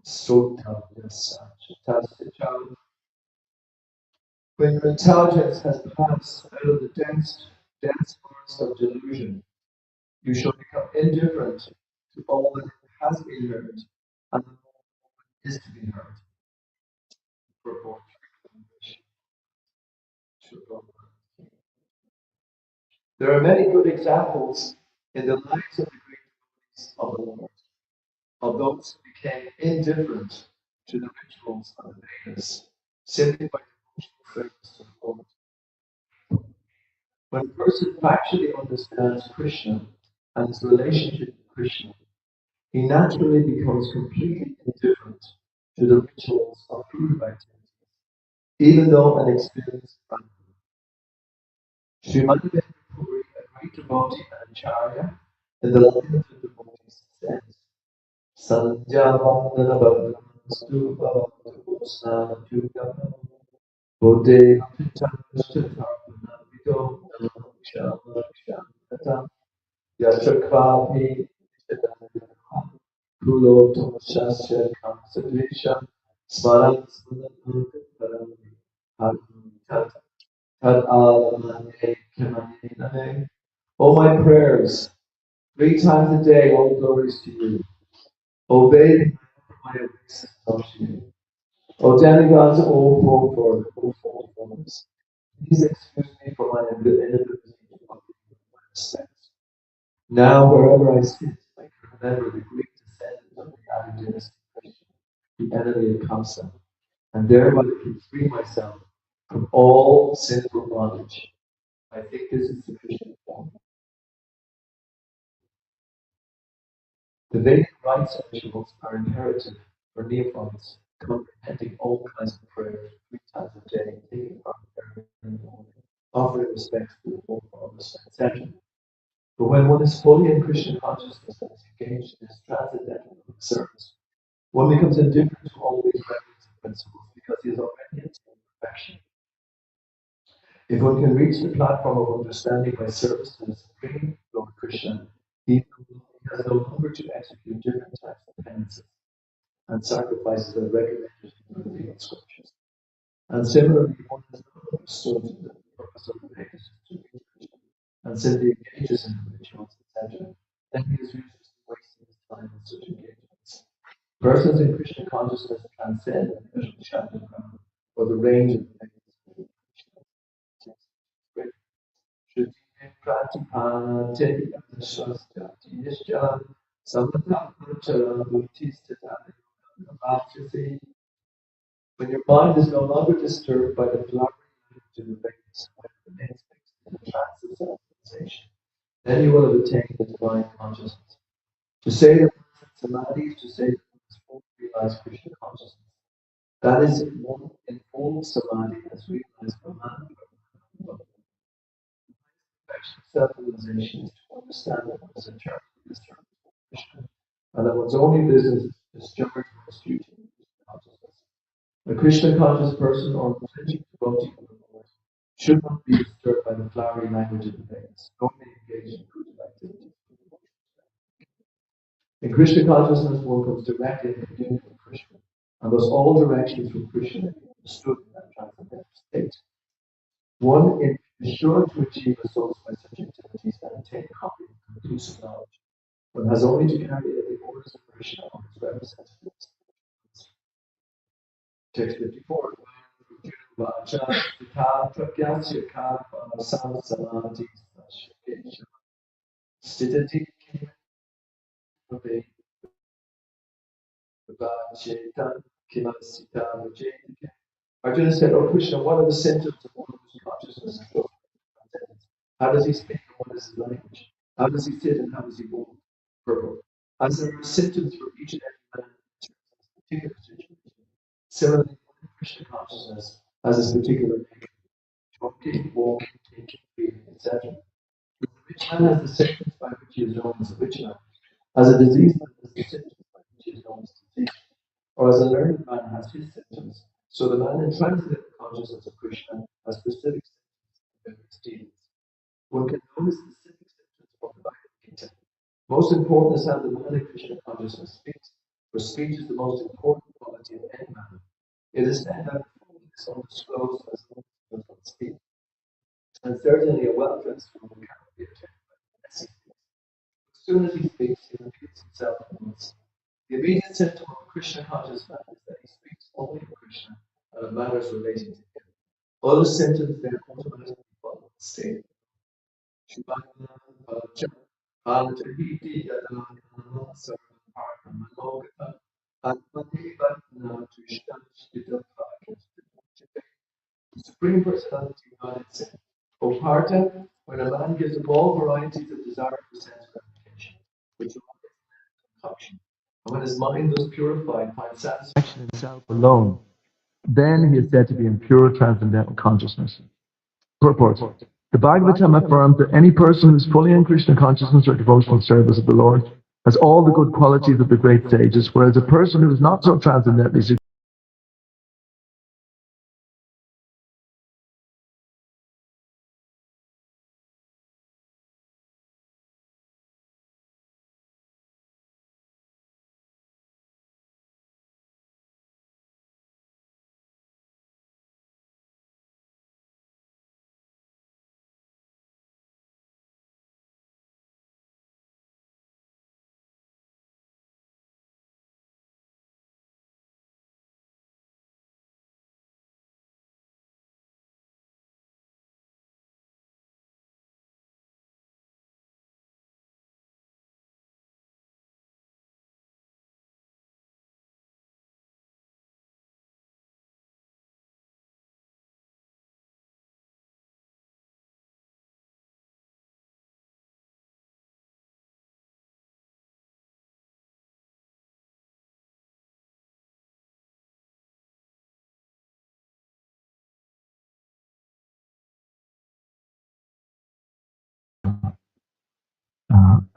Srotavya Sachitasya. When your intelligence has passed out of the dense forest of delusion, you shall become indifferent to all that has been heard and is to be heard. Purport. There are many good examples in the lives of the great devotees of the Lord, of those who became indifferent to the rituals of the Vedas simply by devotional service to the Lord. When a person actually understands Krishna and his relationship with Krishna, he naturally becomes completely indifferent to the rituals of fruitive activities, even though an experience by them. Srimati Puri, a great devotee and acharya in the line of the devotees, says, Sandhya Vandana Bhadramastu Bhavatu Snana Jugam Bodhe Pitanashtatarpana Vido Namaksha Kata Yachakvapi Chadana Kulo Tomashasya Kamsadrisha Smaran Smanam Parami Harum Tata Tad Alamane Kamanine. Oh, my prayers, 3 times a day, all glories to you. Obey me, my obeisance unto you. O demigods, all four forms, please excuse me for my inability of respect. Now, wherever I sit, I can remember the Greek descendant of the Adi dynasty, the enemy of Kamsa, and thereby can free myself from all sinful bondage. I think this is sufficient for me. The Vedic rites and rituals are imperative for neophytes, comprehending all kinds of prayers 3 times a day, taking part in the morning, offering respect to the forefathers, etc. But when one is fully in Krishna consciousness and is engaged in his transcendental service, one becomes indifferent to all these remedies and principles because he has already attained perfection. If one can reach the platform of understanding by service to the Supreme Lord Krishna, he has no longer to execute different types of penances and sacrifices that are regulated in the Vedic scriptures. And similarly, one has not understood the purpose of the Vedas to reach Krishna and simply engages in the rituals, etc., then he is useless wasting his time in such engagements. Persons in Krishna consciousness transcend the visual shadow ground or the range of the Vedas. Pratipate Shastya when your mind is no longer disturbed by the flowery language of the Vedas, when it remains fixed in the trance of self-realization, then you will have attained the divine consciousness. To say that one is in samadhi is to say that one has fully realized Krishna consciousness. That is, one in full samadhi has realized Brahman. Self-realization is to understand that one is eternally disturbed by Krishna, and that one's only business is to discharge one's duty in Krishna consciousness. A Krishna conscious person or authentic devotee of the Lord should not be disturbed by the flowery language of the Vedas, nor be engaged in fruitive activities. In Krishna consciousness, one comes directly in communion with Krishna, and thus all directions from Krishna are understood in that transcendental state. One is sure to achieve results by such activities and attain complete and conclusive knowledge. One has only to carry out the orders of Krishna on his representatives. Text 54. Arjuna said, "Oh Krishna, what are the symptoms of one whose consciousness is broken? How does he speak and what is his language? How does he sit and how does he walk?" Purport. As there are symptoms for each and every man in a particular situation, similarly, one in Krishna consciousness has this particular nature: talking, walking, thinking, feeling, etc. The rich man has the symptoms by which he is known as a rich man, as a diseased man has the symptoms by which he is known as disease, or as a learned man has his symptoms. So the man in transcendental consciousness of Krishna has specific symptoms and various deeds. One can know the specific symptoms from the Bhagavad Gita. Most important is how the man in Krishna consciousness speaks, For speech is the most important quality of any man. It is said that the fool is undisclosed as long as he does not speak. And certainly a well-dressed fool cannot be attained by the messy things. As soon as he speaks, he repeats himself at once. The immediate symptom of a Krishna conscious man is that he speaks only of Krishna and of matters relating to him. Other symptoms then automatically follow the state. The Supreme Personality of God said, O Partha, when a man gives up all varieties of desire for sense gratification, which is concoction, and when his mind thus purified finds satisfaction in self alone, then he is said to be in pure transcendental consciousness. Purport. The Bhagavatam affirms that any person who is fully in Krishna consciousness or devotional service of the Lord has all the good qualities of the great sages, whereas a person who is not so transcendently secure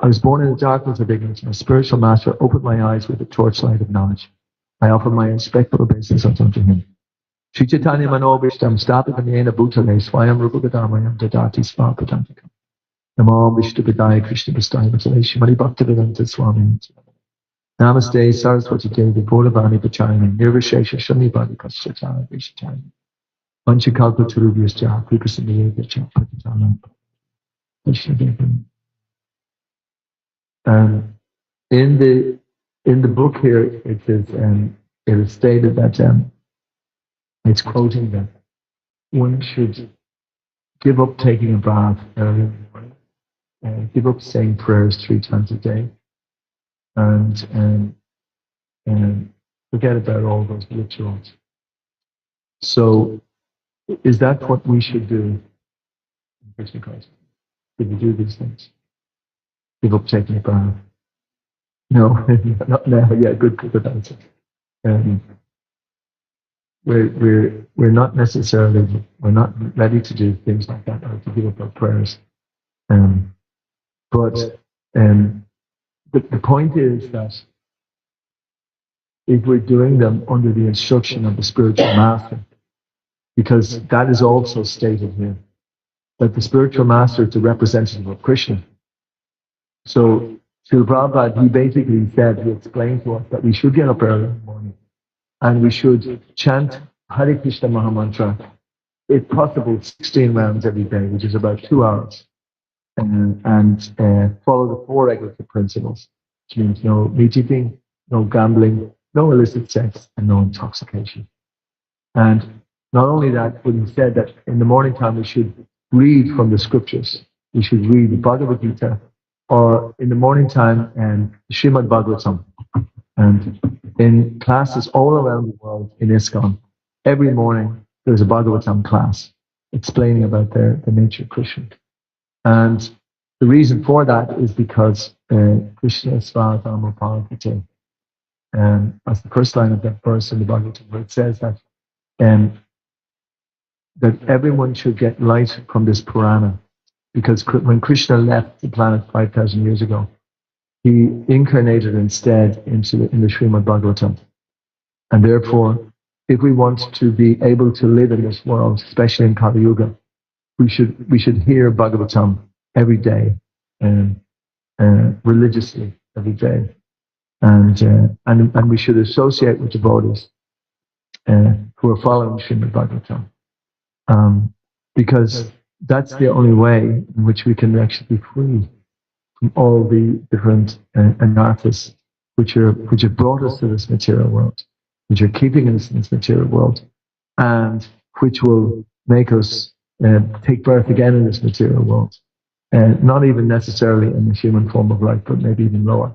I was born in the darkness of ignorance. My spiritual master opened my eyes with the torchlight of knowledge. I offer my respectful obeisance unto him. Sri Chaitanya Manobishtam Stapikam Yena Bhutale Swayam Rupagadhamayam Dadati Svapadantikam. Namo Vishnu Vidaya Krishna Vastaya Vatale Shimani Bhaktivedanta Swami. Namaste Saraswati Devi Gauravani Pachayani Nirvishesha Shamibhadi Paschatana Vishatani. Vanchakalpa Turubhyascha Kripasamiyevyacha Patitanam. Krishna Devi. In the book here, it is stated that it's quoting that one should give up taking a bath early in the morning, give up saying prayers 3 times a day, and forget about all those rituals. So, is that what we should do in Krishna consciousness? Should we do these things? Give up taking a bath? No, not now. Yeah, good answer. We're not necessarily, we're not ready to do things like that or to give up our prayers. But the point is that if we're doing them under the instruction of the spiritual master, because that is also stated here, that the spiritual master is the representative of Krishna. So Srila Prabhupada, he basically said, he explained to us that we should get up early in the morning and we should chant Hare Krishna Mahamantra, if possible, 16 rounds every day, which is about 2 hours, and follow the 4 regulative principles, which means no meat eating, no gambling, no illicit sex, and no intoxication. And not only that, but he said that in the morning time we should read from the scriptures. We should read the Bhagavad Gita, or in the morning time, Srimad Bhagavatam. And in classes all around the world in Iskcon, every morning there's a Bhagavatam class explaining about the nature of Krishna. And the reason for that is because Krishna Svaradharma Parapate, as the first line of that verse in the Bhagavatam, where it says that that everyone should get light from this Purana, because when Krishna left the planet 5,000 years ago, he incarnated instead in the Srimad Bhagavatam. And therefore, if we want to be able to live in this world, especially in Kali Yuga, we should hear Bhagavatam every day, religiously every day. and we should associate with devotees who are following Srimad Bhagavatam, because that's the only way in which we can actually be free from all the different anarthas which have brought us to this material world, which are keeping us in this material world, and which will make us take birth again in this material world, not even necessarily in the human form of life, but maybe even lower.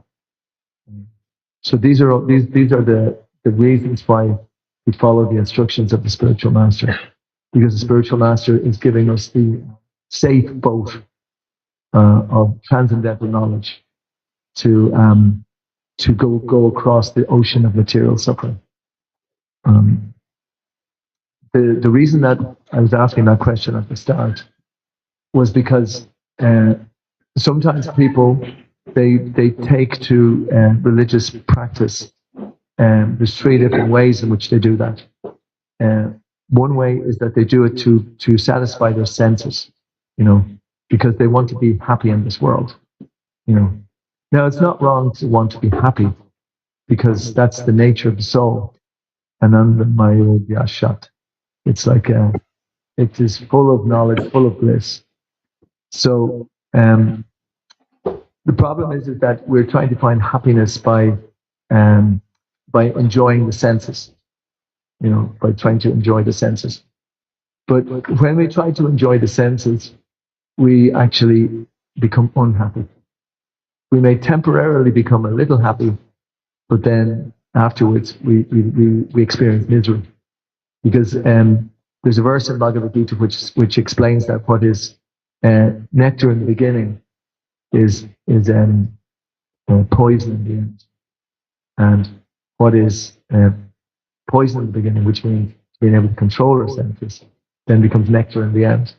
So these are the reasons why we follow the instructions of the spiritual master, because the spiritual master is giving us the safe boat of transcendental knowledge to go across the ocean of material suffering. The reason that I was asking that question at the start was because sometimes people they take to religious practice. There's three different ways in which they do that. One way is that they do it to satisfy their senses, because they want to be happy in this world. Now it's not wrong to want to be happy, because that's the nature of the soul. Anandamayo Yashat. It's like it is full of knowledge, full of bliss. So the problem is that we're trying to find happiness by enjoying the senses, by trying to enjoy the senses. But when we try to enjoy the senses, we actually become unhappy. We may temporarily become a little happy, but then afterwards we experience misery. Because there's a verse in Bhagavad Gita which explains that what is nectar in the beginning is poison in the end, and what is poison in the beginning, which means being able to control our senses, then becomes nectar in the end.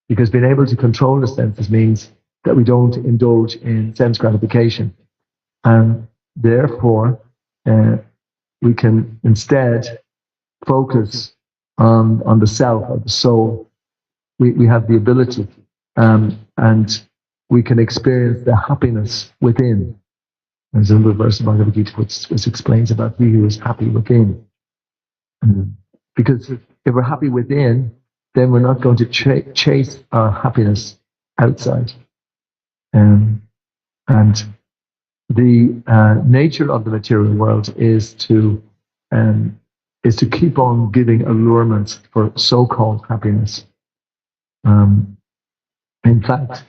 Because being able to control the senses means that we don't indulge in sense gratification, and therefore we can instead focus on the self or the soul. We have the ability, and we can experience the happiness within. There's another verse in Bhagavad Gita which explains about he who is happy within. Because if we're happy within, then we're not going to chase our happiness outside. And the nature of the material world is to keep on giving allurements for so-called happiness. In fact,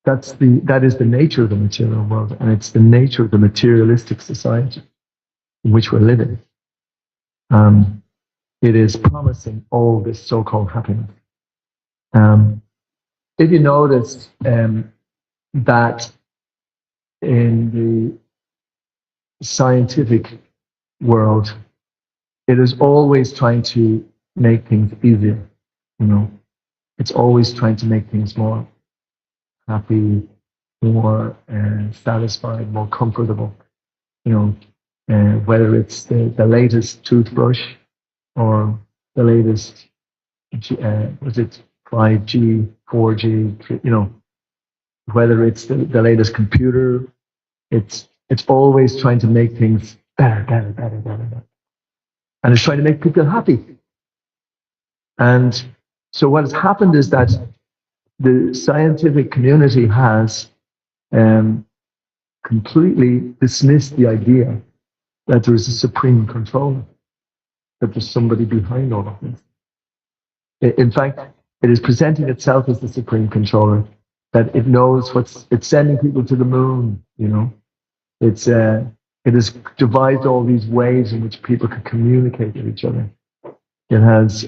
that is the nature of the material world, and it's the nature of the materialistic society in which we're living. It is promising all this so-called happiness. If you notice that in the scientific world, it is always trying to make things easier. It's always trying to make things more happy, more satisfied, more comfortable. Whether it's the latest toothbrush or the latest, was it 5G, 4G? Whether it's the latest computer, it's always trying to make things better, and it's trying to make people happy. And so what has happened is that the scientific community has completely dismissed the idea that there is a supreme controller, that there's somebody behind all of this. In fact, it is presenting itself as the supreme controller, that it knows it's sending people to the moon. It has devised all these ways in which people can communicate with each other. It has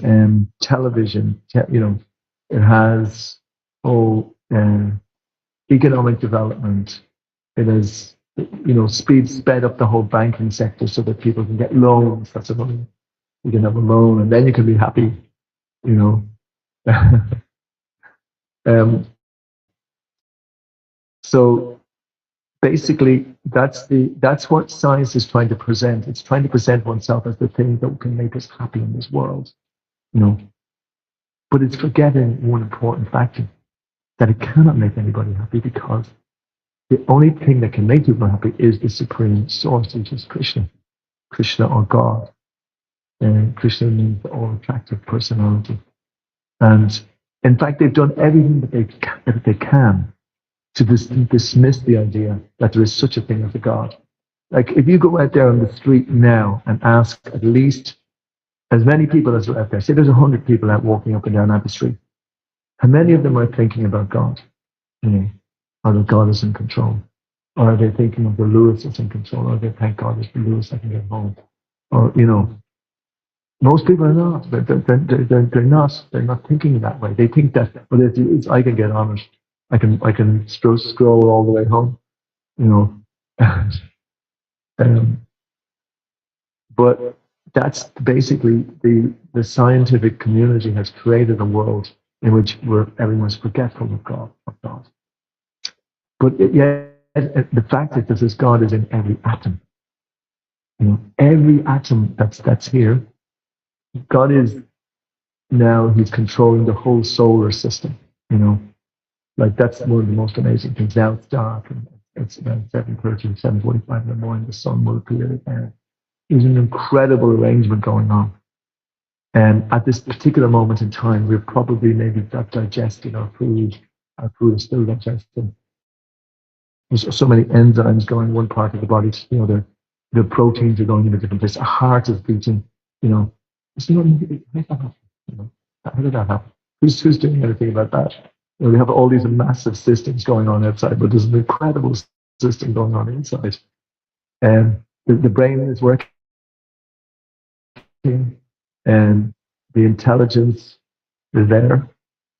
television, it has economic development. It has, sped up the whole banking sector so that people can get loans. That's another. You can have a loan and then you can be happy, So basically, that's what science is trying to present. It's trying to present oneself as the thing that can make us happy in this world, But it's forgetting one important factor, that it cannot make anybody happy, because The only thing that can make people happy is the supreme source, which is Krishna. Krishna or God. And Krishna means the all-attractive personality. And in fact, they've done everything that they can to dismiss the idea that there is such a thing as a God. Like, if you go out there on the street now and ask at least as many people as are out there, say there's 100 people out walking up and down the street, how many of them are thinking about God? You know, or that God is in control? Or are they thinking of the Lewis is in control? Or they thank God it's the Lewis I can get home? Or, you know, most people are not. They're not. They're not thinking that way. They think that, well, I can get on it. I can scroll all the way home. You know, um, but that's basically the scientific community has created a world in which where everyone's forgetful of God. But yet, the fact is that this God is in every atom. You know, every atom that's here. God is now. He's controlling the whole solar system. You know, like that's one of the most amazing things. Now it's dark, and it's about 7:30, 7:45 in the morning. The sun will appear again. There's an incredible arrangement going on. And at this particular moment in time, we're probably maybe not digesting our food. Our food is still digesting. There's so many enzymes going one part of the body to the other. The proteins are going in a different place. Our heart is beating. You know, it's not, how did that happen? You know, how did that happen? Who's doing anything about that? You know, we have all these massive systems going on outside, but there's an incredible system going on inside. And the brain is working, and the intelligence is there,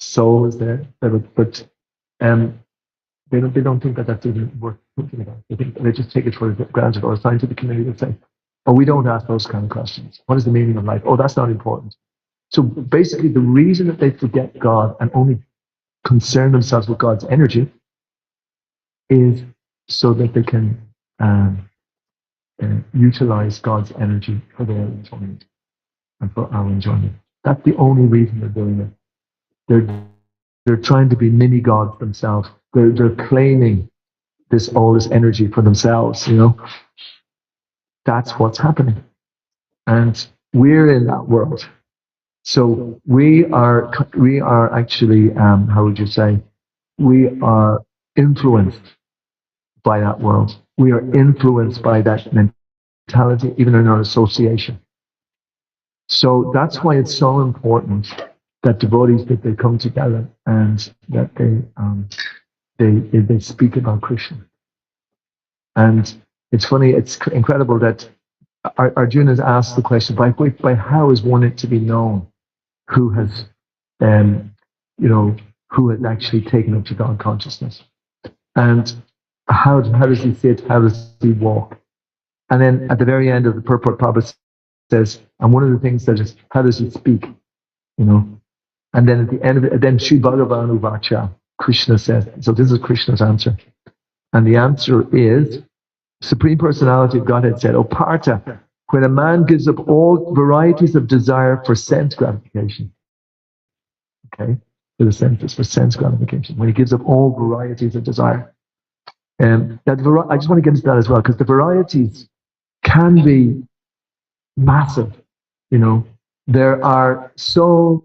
soul is there, but they don't think that that's even worth thinking about. They just take it for granted, or a scientific community would say, "Oh, we don't ask those kind of questions. What is the meaning of life? Oh, that's not important." So basically, the reason that they forget God and only concern themselves with God's energy is so that they can utilize God's energy for their enjoyment and for our enjoyment. That's the only reason they're doing it. They're trying to be mini gods themselves. They're claiming all this energy for themselves. You know, that's what's happening, and we're in that world. So we are actually how would you say, we are influenced by that world. We are influenced by that mentality, even in our association. So that's why it's so important that devotees, that they come together and that they speak about Krishna. And it's funny, it's incredible that Arjuna has asked the question, by how is one to be known who has, who has actually taken up to God consciousness? And how does he sit? How does he walk? And then at the very end of the purport, Prabhupada says, and one of the things that is, how does he speak? You know, and then at the end of it, then Sri Bhagavan Uvacha, Krishna says. So this is Krishna's answer, and the answer is, Supreme Personality of Godhead said, "O Partha, when a man gives up all varieties of desire for sense gratification, okay, for the senses, for sense gratification, when he gives up all varieties of desire, and I just want to get into that as well, because the varieties can be massive. You know, there are so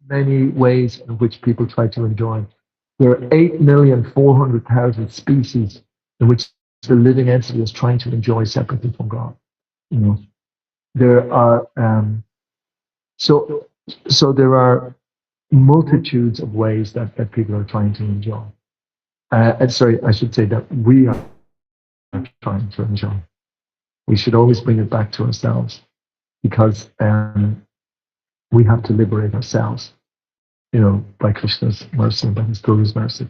many ways in which people try to enjoy. There are 8,400,000 species in which the living entity is trying to enjoy separately from God. You know, there are so there are multitudes of ways that people are trying to enjoy. And sorry, I should say that we are trying to enjoy. We should always bring it back to ourselves, because we have to liberate ourselves, you know, by Krishna's mercy, by His Guru's mercy.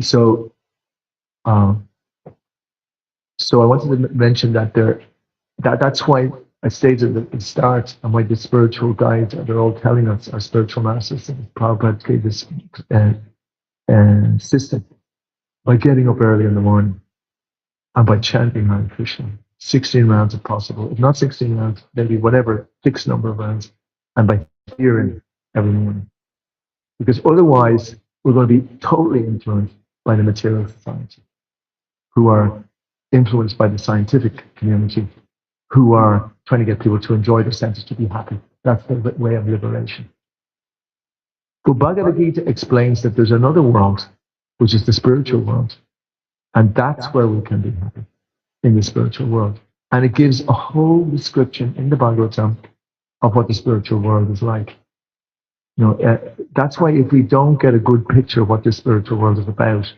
So I wanted to mention that that's why I stated at the start, and why the spiritual guides, they're all telling us, our spiritual masters, and Prabhupada gave this system by getting up early in the morning and by chanting Hare Krishna, 16 rounds if possible. If not 16 rounds, maybe whatever fixed number of rounds, and by hearing every morning. Because otherwise, we're going to be totally influenced by the material society, who are influenced by the scientific community, who are trying to get people to enjoy their senses, to be happy. That's the way of liberation. But Bhagavad Gita explains that there's another world, which is the spiritual world. And that's where we can be happy, in the spiritual world. And it gives a whole description in the Bhagavatam of what the spiritual world is like. That's why if we don't get a good picture of what the spiritual world is about,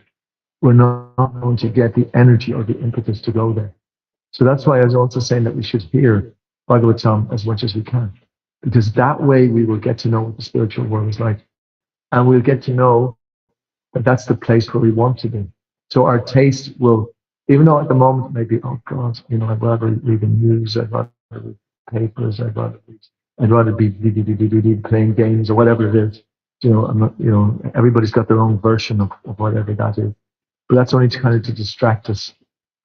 we're not going to get the energy or the impetus to go there. So that's why I was also saying that we should hear Bhagavatam as much as we can, because that way we will get to know what the spiritual world is like. And we'll get to know that that's the place where we want to be. So our taste will, even though at the moment maybe, oh God, I'd rather read the news, I'd rather read papers, I'd rather be playing games or whatever it is. Everybody's got their own version of whatever that is. But that's only to distract us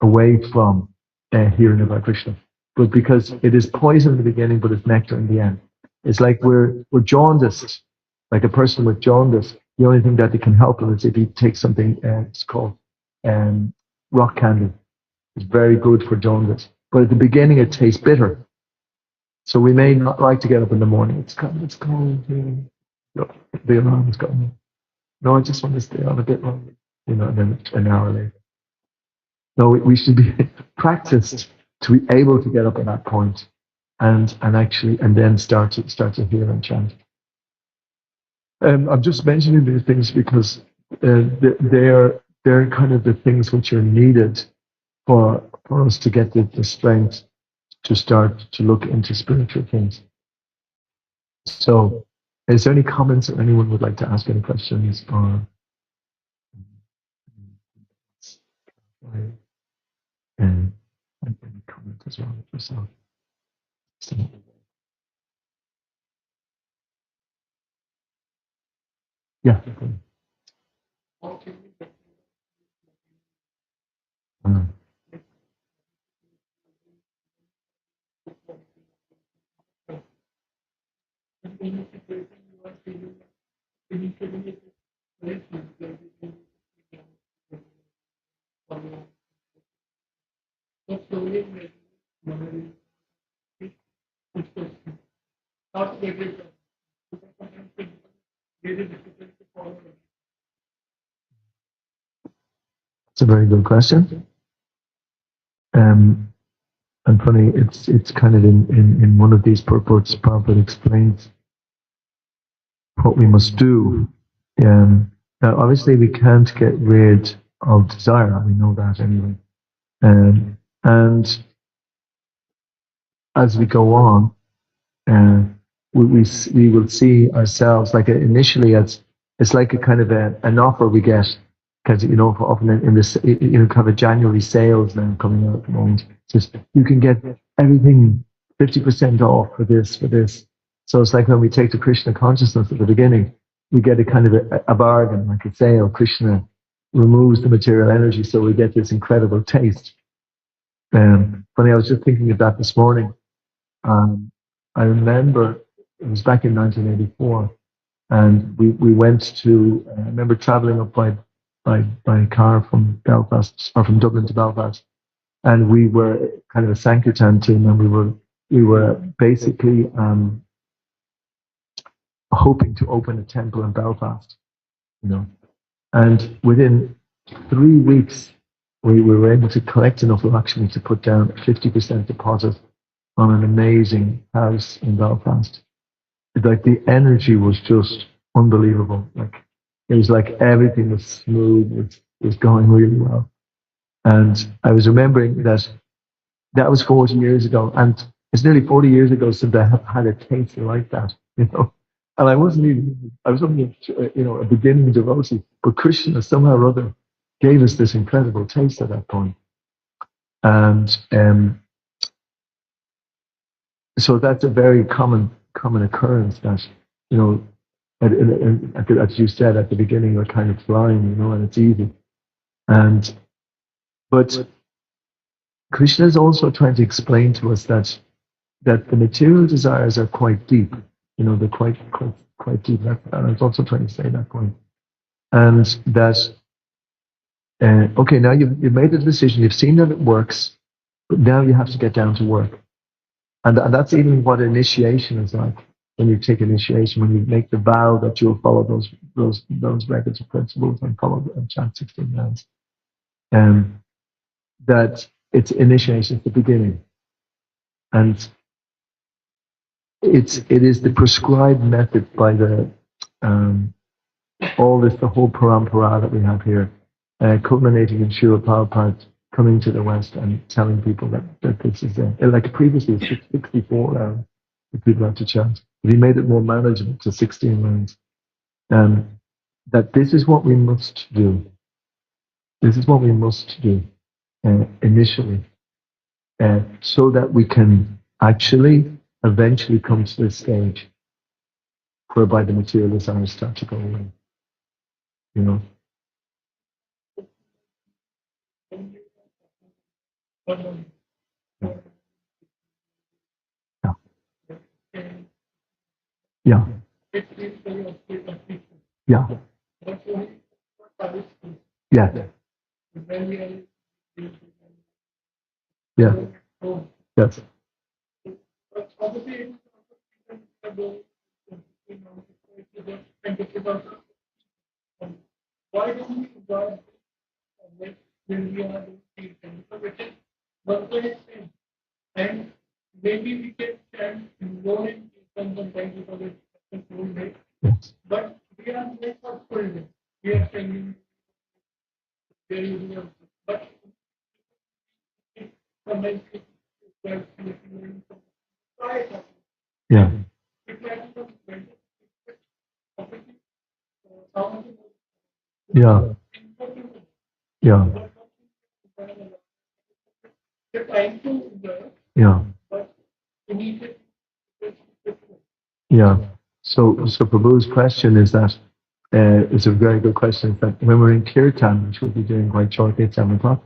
away from hearing about Krishna. But because it is poison in the beginning, but it's nectar in the end. It's like we're jaundiced, like a person with jaundice. The only thing that it can help him is if he takes something, it's called rock candy. It's very good for jaundice. But at the beginning, it tastes bitter. So we may not like to get up in the morning. It's cold. The alarm's going. No, I just want to stay on a bit longer. And then an hour later. No, we should be practiced to be able to get up at that point and then start to hear and chant. I'm just mentioning these things because they're kind of the things which are needed for us to get the strength to start to look into spiritual things. So, is there any comments or anyone would like to ask any questions or any comment as well with yourself? Yeah. It's a very good question. And funny, it's kind of in one of these purports, Prabhupada explains what we must do. Now, obviously, we can't get rid of desire. We know that anyway. And as we go on, we will see ourselves like initially as it's like a kind of an offer we get because often in this kind of January sales now coming out at the moment. Just you can get everything 50% off for this. So it's like when we take the Krishna consciousness at the beginning, we get a kind of a bargain, like a sale. Krishna removes the material energy, so we get this incredible taste. Funny, I was just thinking of that this morning. I remember it was back in 1984, and we went to. I remember traveling up by car from Belfast or from Dublin to Belfast, and we were kind of a Sankirtan team, and we were basically hoping to open a temple in Belfast, and within 3 weeks we were able to collect enough Lakshmi to put down a 50% deposit on an amazing house in Belfast. Like the energy was just unbelievable. Like it was like everything was smooth. It was going really well. And I was remembering that was 40 years ago, and it's nearly 40 years ago since I have had a taste like that. And I was only a beginning devotee, but Krishna somehow or other gave us this incredible taste at that point. And so that's a very common occurrence that, as you said at the beginning, we're kind of flying, and it's easy. But Krishna is also trying to explain to us that the material desires are quite deep. They're quite deep. And I was also trying to say that point. and that okay, now you've made the decision, you've seen that it works, but now you have to get down to work. And that's even what initiation is like. When you take initiation, when you make the vow that you'll follow those records of principles and follow and chant 16 rounds, that it's initiation at the beginning, and it is the prescribed method by the the whole parampara that we have here, culminating in Srila Prabhupada coming to the West and telling people that this is like previously 64 rounds that people had to chant, but he made it more manageable to 16 rounds. That this is what we must do. This is what we must do initially, so that we can actually eventually come to this stage whereby the material desires start to go away. You know. Yeah. Yeah. Yeah. Yeah. Yes. Yes. Yeah. Yeah. Yeah. Yeah. Yeah. So Prabhu's question is that it's a very good question. Is that when we're in kirtan, which we'll be doing quite shortly at 7 o'clock,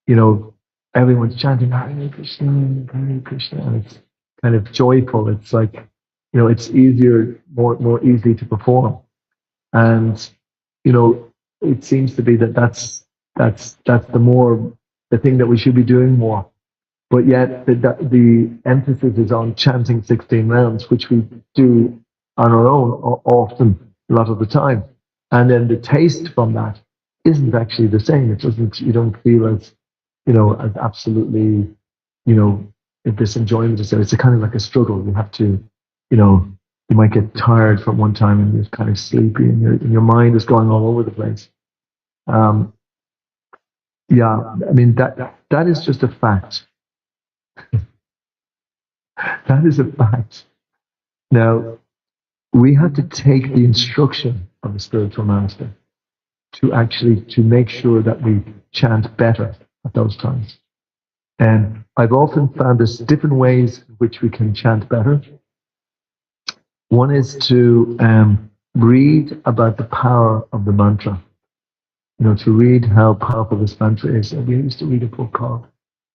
you know, everyone's chanting Hare Krishna, Hare Krishna, and it's kind of joyful. It's like, it's easier, more easy to perform, and it seems to be that's the thing that we should be doing more. But yet the emphasis is on chanting 16 rounds, which we do on our own often, a lot of the time. And then the taste from that isn't actually the same. You don't feel as absolutely, if this enjoyment is there. It's a kind of like a struggle. You have to, you might get tired from one time and you're kind of sleepy and your mind is going all over the place. Um, yeah, I mean, that is just a fact. That is a fact. Now, we have to take the instruction of the spiritual master to make sure that we chant better at those times. And I've often found there's different ways in which we can chant better. One is to read about the power of the mantra. To read how powerful this mantra is. And we used to read a book called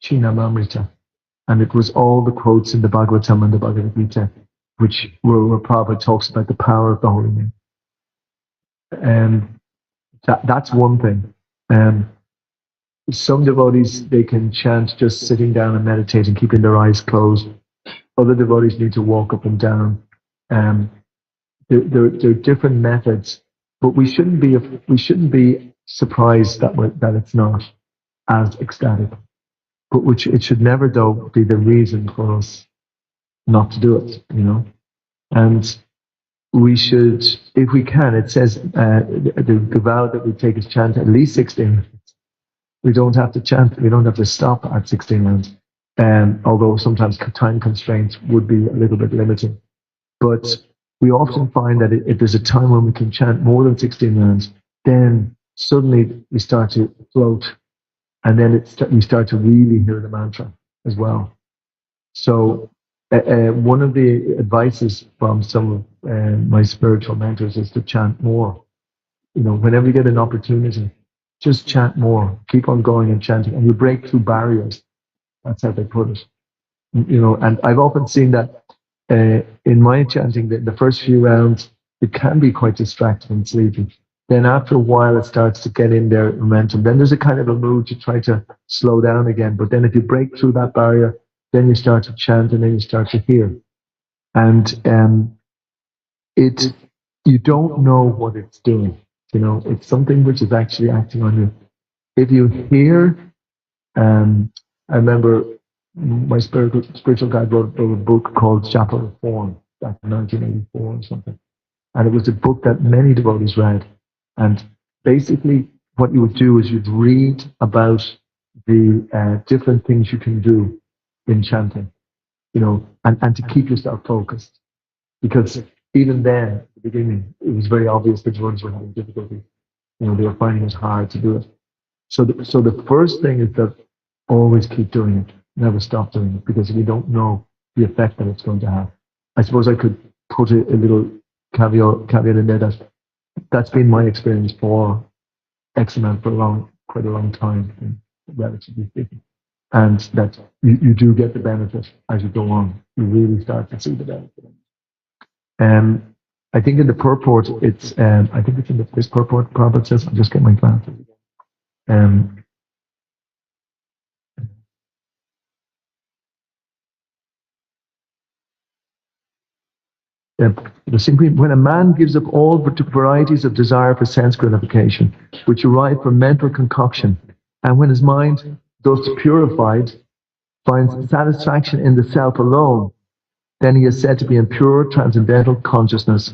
Chinamamrita, and it was all the quotes in the Bhagavatam and the Bhagavad Gita, where Prabhupada talks about the power of the holy name. And that's one thing. Some devotees, they can chant just sitting down and meditating, keeping their eyes closed. Other devotees need to walk up and down. There are different methods, but we shouldn't be surprised that it's not as ecstatic. But it should never, though, be the reason for us not to do it. And we should, if we can, it says the vow that we take is chant at least 16 minutes. We don't have to chant, we don't have to stop at 16 rounds, although sometimes time constraints would be a little bit limiting. But we often find that if there's a time when we can chant more than 16 rounds, then suddenly we start to float, and then we start to really hear the mantra as well. So one of the advices from some of my spiritual mentors is to chant more. Whenever you get an opportunity, just chant more. Keep on going and chanting, and you break through barriers. That's how they put it. And I've often seen that in my chanting, the first few rounds, it can be quite distracting and sleepy. then after a while it starts to get in their momentum. Then there's a kind of a mood to try to slow down again. But then if you break through that barrier, then you start to chant and then you start to hear. And it you don't know what it's doing. It's something which is actually acting on you. If you hear, I remember my spiritual guide wrote a book called Chapel Reform back in 1984 or something. And it was a book that many devotees read. And basically what you would do is you'd read about the different things you can do in chanting, and to keep yourself focused. Because even then, at the beginning, it was very obvious that devotees were having difficulty. They were finding it hard to do it. So the first thing is that always keep doing it. Never stop doing it, because we don't know the effect that it's going to have. I suppose I could put a little caveat in there that's been my experience for X amount for quite a long time, relatively speaking. And that you do get the benefit as you go on. You really start to see the benefit. I think in the purport, I think it's in this purport, Prabhupada says, I'll just get my glasses. Simply, when a man gives up all varieties of desire for sense gratification, which arise from mental concoction, and when his mind, thus purified, finds satisfaction in the self alone, then he is said to be in pure transcendental consciousness.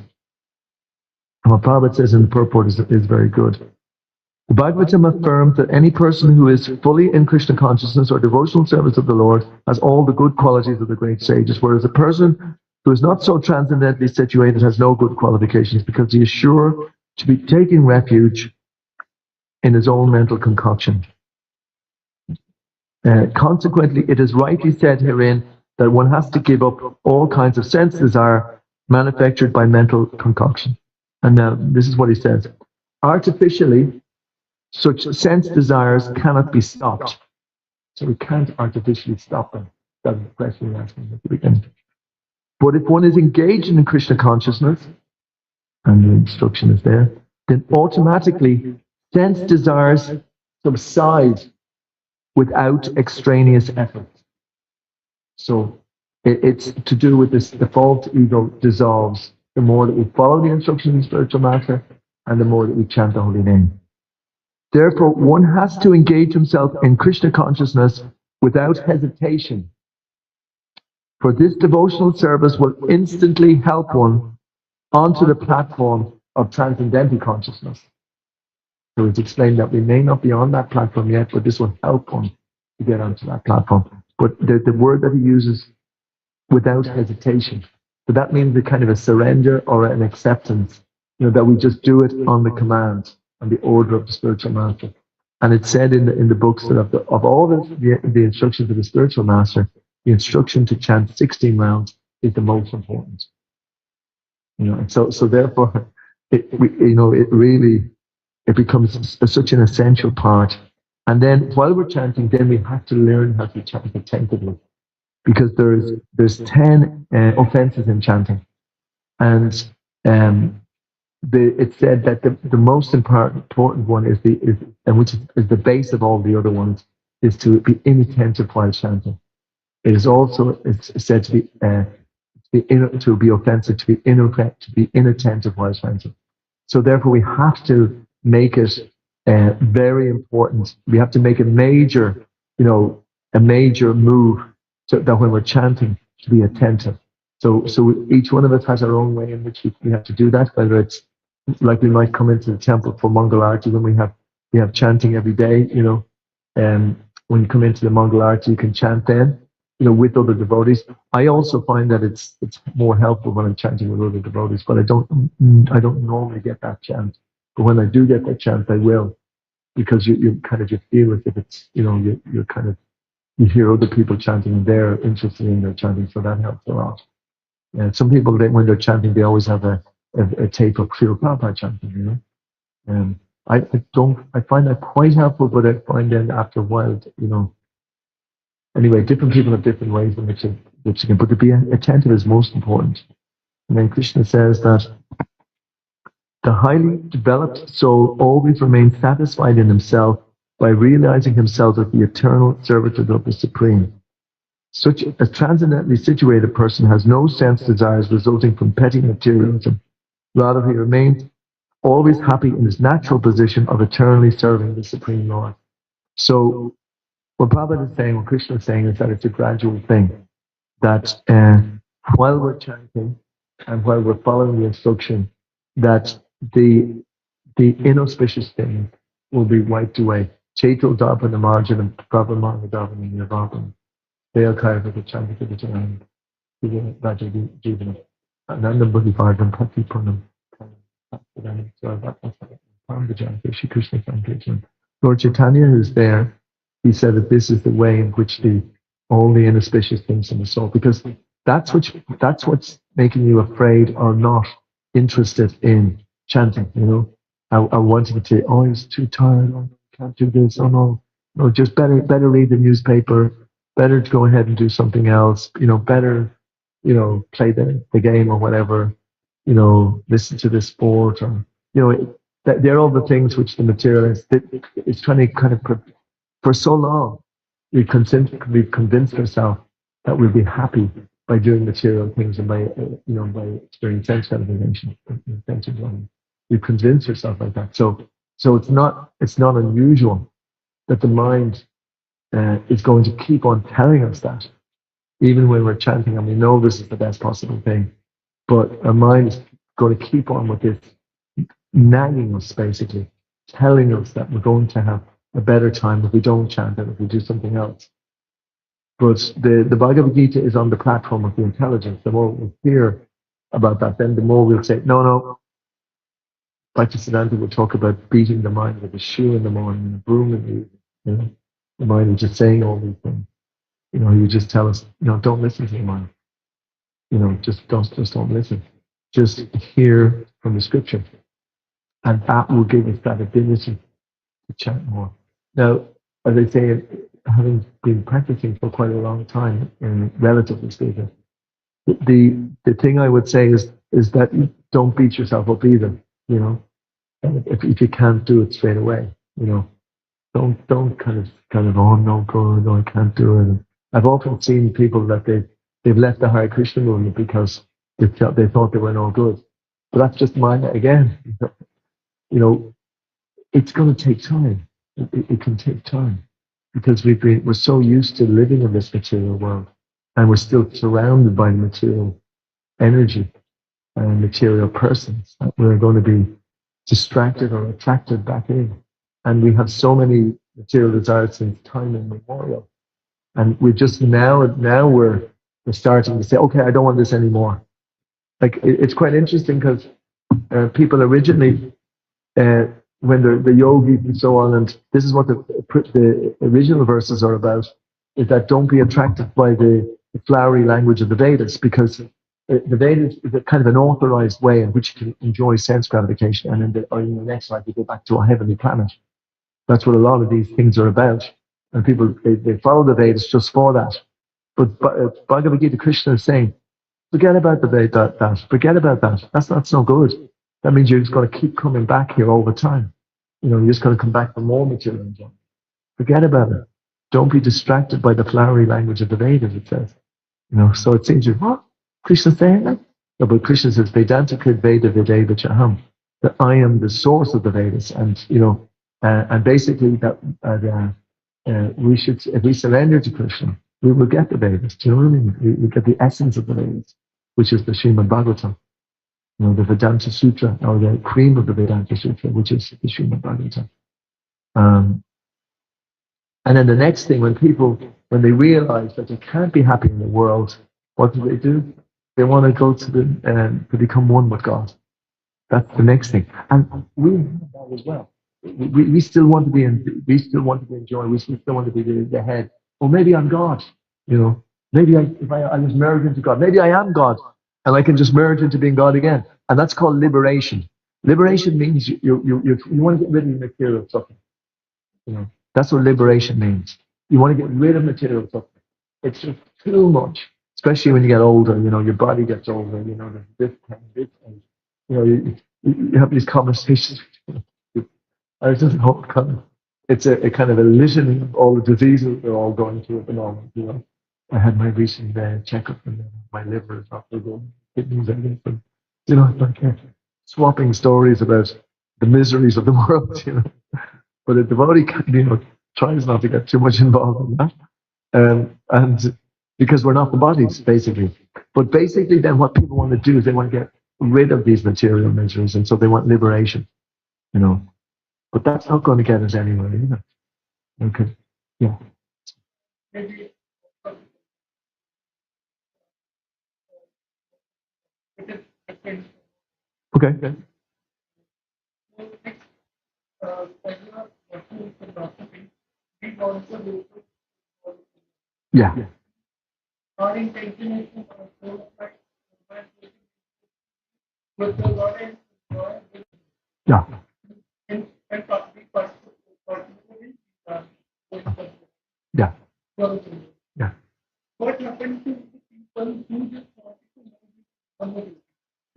And what Prabhupada says in the purport is very good. The Bhagavad Gita affirms that any person who is fully in Krishna consciousness or devotional service of the Lord has all the good qualities of the great sages, whereas a person who is not so transcendently situated has no good qualifications, because he is sure to be taking refuge in his own mental concoction. Consequently, it is rightly said herein that one has to give up all kinds of sense desire manufactured by mental concoction. And now, this is what he says. Artificially, such sense desires cannot be stopped. So we can't artificially stop them. That's the question you're asking at the beginning. But if one is engaged in Krishna consciousness, and the instruction is there, then automatically sense desires subside without extraneous effort. So it's to do with this, the false ego dissolves the more that we follow the instructions of the spiritual master and the more that we chant the holy name. Therefore, one has to engage himself in Krishna consciousness without hesitation. For this devotional service will instantly help one onto the platform of transcendental consciousness. So it's explained that we may not be on that platform yet, but this will help one to get onto that platform. But the word that he uses, without hesitation. So that means a kind of a surrender or an acceptance, that we just do it on the command, on the order of the spiritual master. And it's said in the books that of all the instructions of the spiritual master, the instruction to chant 16 rounds is the most important. So therefore, it becomes such an essential part. And then while we're chanting, then we have to learn how to chant attentively, because there's 10 offenses in chanting, and it's said that the most important one which is the base of all the other ones, is to be inattentive while chanting. It is also said to be offensive to be inattentive while chanting. So therefore, we have to make it very important. We have to make a major move, so that when we're chanting, to be attentive. So each one of us has our own way in which we have to do that. Whether it's like we might come into the temple for Mangal Arati when we have chanting every day. When you come into the Mangal Arati, you can chant then, with other devotees. I also find that it's more helpful when I'm chanting with other devotees, but I don't normally get that chant. But when I do get that chant, I will, because you feel as if it's, you hear other people chanting and they're interested in their chanting, so that helps a lot. And some people, when they're chanting, they always have a tape of Srila Prabhupada chanting, I find that quite helpful, but I find then after a while, anyway, different people have different ways in which they can, but to be attentive is most important. And then Krishna says that The highly developed soul always remains satisfied in himself by realizing himself as the eternal servitor of the Supreme. Such a transcendently situated person has no sense desires resulting from petty materialism. Rather, he remains always happy in his natural position of eternally serving the Supreme Lord. So, what Prabhupada is saying, what Krishna is saying, is that it's a gradual thing. That while we're chanting and while we're following the instruction, that the inauspicious things will be wiped away. Cheto Darpan Amarjanam, Prabhamana Darpan Nirvapan, Dale Kaivaka Chantikitajan, Raja Jivanam, Ananda Buddhivardhan Pati Purnam. So that's Paramahansa Shri Krishna Sankirtan. Lord Chaitanya, who's there, he said that this is the way in which all the inauspicious things in the soul, because that's what's making you afraid or not interested in chanting. I wanted to say, oh, he's too tired. Oh, I can't do this. Oh no, just better read the newspaper. Better to go ahead and do something else. Better, play the game or whatever. Listen to the sport, or they're all the things which the materialist is trying to kind of for so long. We've convinced ourselves that we'll be happy by doing material things and by experiencing sense gratification, sense enjoyment. We've convinced ourselves like that. So it's not unusual that the mind is going to keep on telling us that, even when we're chanting and we know this is the best possible thing. But our mind is going to keep on with this, nagging us, basically, telling us that we're going to have a better time if we don't chant and if we do something else. But the Bhagavad Gita is on the platform of the intelligence. The more we hear about that, then the more we'll say, no. Bhaktisiddhanta will talk about beating the mind with a shoe in the morning and a broom in the evening. The mind is just saying all these things. He would just tell us, don't listen to the mind. Just don't listen. Just hear from the scripture. And that will give us that ability to chant more. Now, as I say, having been practicing for quite a long time, relatively speaking, the thing I would say is that you don't beat yourself up either. If you can't do it straight away, don't kind of oh no good, no, I can't do it. And I've often seen people that they've left the Hare Krishna movement because they thought they were no good. But that's just mine again. It's going to take time. It can take time because we're so used to living in this material world, and we're still surrounded by material energy and material persons that we're going to be distracted or attracted back in. And we have so many material desires since time immemorial, and we're just now we're starting to say, okay, I don't want this anymore. Like it's quite interesting because people originally. When the yogis and so on, and this is what the original verses are about, is that don't be attracted by the flowery language of the Vedas, because the Vedas is a kind of an authorized way in which you can enjoy sense gratification, and in the next life you go back to a heavenly planet. That's what a lot of these things are about, and people they follow the Vedas just for that. But Bhagavad Gita, Krishna is saying, forget about that. Forget about that. That's no good. That means you're just going to keep coming back here all the time. You're just going to come back for more material enjoyment. Forget about it. Don't be distracted by the flowery language of the Vedas, it says. So it seems what? Krishna's saying that? No, but Krishna says, Vedanta Krid Veda Vedeva Chaham, that I am the source of the Vedas. And, and basically that we should, if we surrender to Krishna, we will get the Vedas. Do you know what I mean? We get the essence of the Vedas, which is the Srimad Bhagavatam. The Vedanta Sutra, or the cream of the Vedanta Sutra, which is the Srimad Bhagavatam. And then the next thing, when they realize that they can't be happy in the world, what do? They want to go to become one with God. That's the next thing. And we have that as well. We still want to be we still want to enjoy. We still want to be the head. Or maybe I'm God. Maybe if I just merge into God. Maybe I am God. And I can just merge into being God again. And that's called liberation. Liberation means you want to get rid of material suffering. That's what liberation means. You want to get rid of material suffering. It's just too much, especially when you get older. Your body gets older. There's this pain, this pain. you have these conversations. I just hope it's a kind of a litany of all the diseases we're all going through at the moment. I had my recent checkup, and my liver is not so good, kidneys, everything. But, it's like swapping stories about the miseries of the world. But the devotee, tries not to get too much involved in that, and because we're not the bodies, basically. But basically, then what people want to do is they want to get rid of these material miseries, and so they want liberation. You know, but that's not going to get us anywhere either. Okay. Yeah. Okay. Yeah. Yeah. Yeah. Yeah.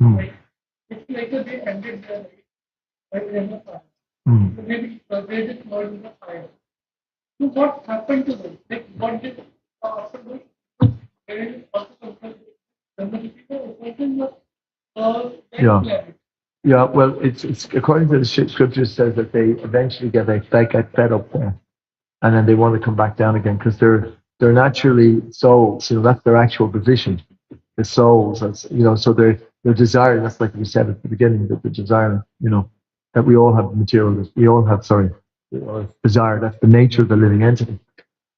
Mm. Mm. Yeah. Yeah, well, it's according to the scripture says that they eventually get fed up there, and then they want to come back down again because they're naturally souls. That's their actual position. The souls, so they're desiring. That's like we said at the beginning, that the desire, that we all have material. We all have, sorry, desire. That's the nature of the living entity.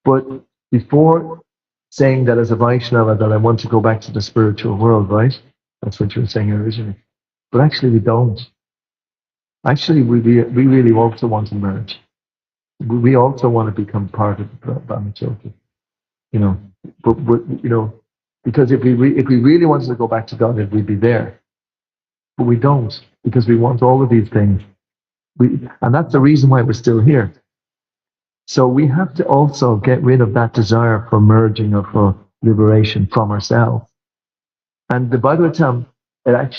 But before saying that as a Vaishnava that I want to go back to the spiritual world, right? That's what you were saying originally. But actually, we don't. Actually, we really also want to merge. We also want to become part of the Brahmacharya, you know. But because if we really wanted to go back to God, we'd be there. But we don't, because we want all of these things. And that's the reason why we're still here. So we have to also get rid of that desire for merging or for liberation from ourselves. And the Bhagavatam, a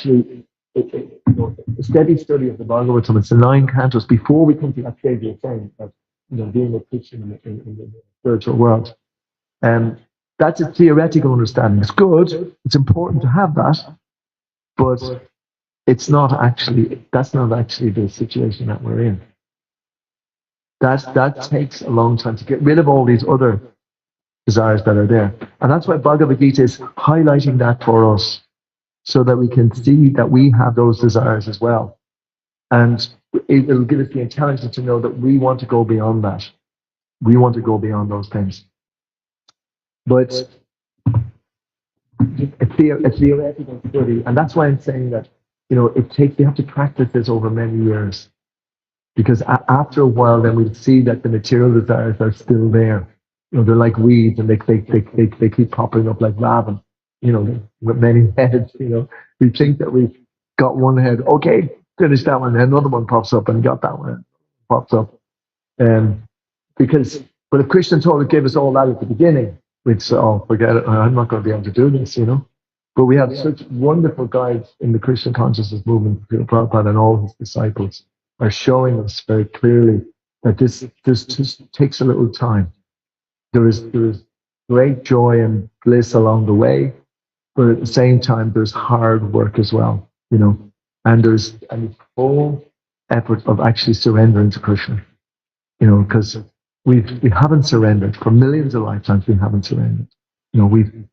steady study of the Bhagavatam, it's the 9 cantos before we come to that stage of saying that, being a Christian in the spiritual world. That's a theoretical understanding. It's good. It's important to have that, but that's not actually the situation that we're in. That takes a long time to get rid of all these other desires that are there. And that's why Bhagavad Gita is highlighting that for us, so that we can see that we have those desires as well. And it'll give us the intelligence to know that we want to go beyond that. We want to go beyond those things. But a theoretical study, and that's why I'm saying that, you have to practice this over many years. Because after a while, then we'll see that the material desires are still there. They're like weeds, and they keep popping up like raven. With many heads. We think that we've got one head. Okay, finish that one. Then another one pops up, and got that one pops up. But if Krishna told to give us all that at the beginning, we'd say, "Oh, forget it. I'm not going to be able to do this." But we have such wonderful guides in the Christian consciousness movement. Prabhupada and all his disciples are showing us very clearly that this just takes a little time. There is great joy and bliss along the way, but at the same time, there's hard work as well. And there's a full effort of actually surrendering to Krishna. Because we haven't surrendered for millions of lifetimes. We haven't surrendered. We've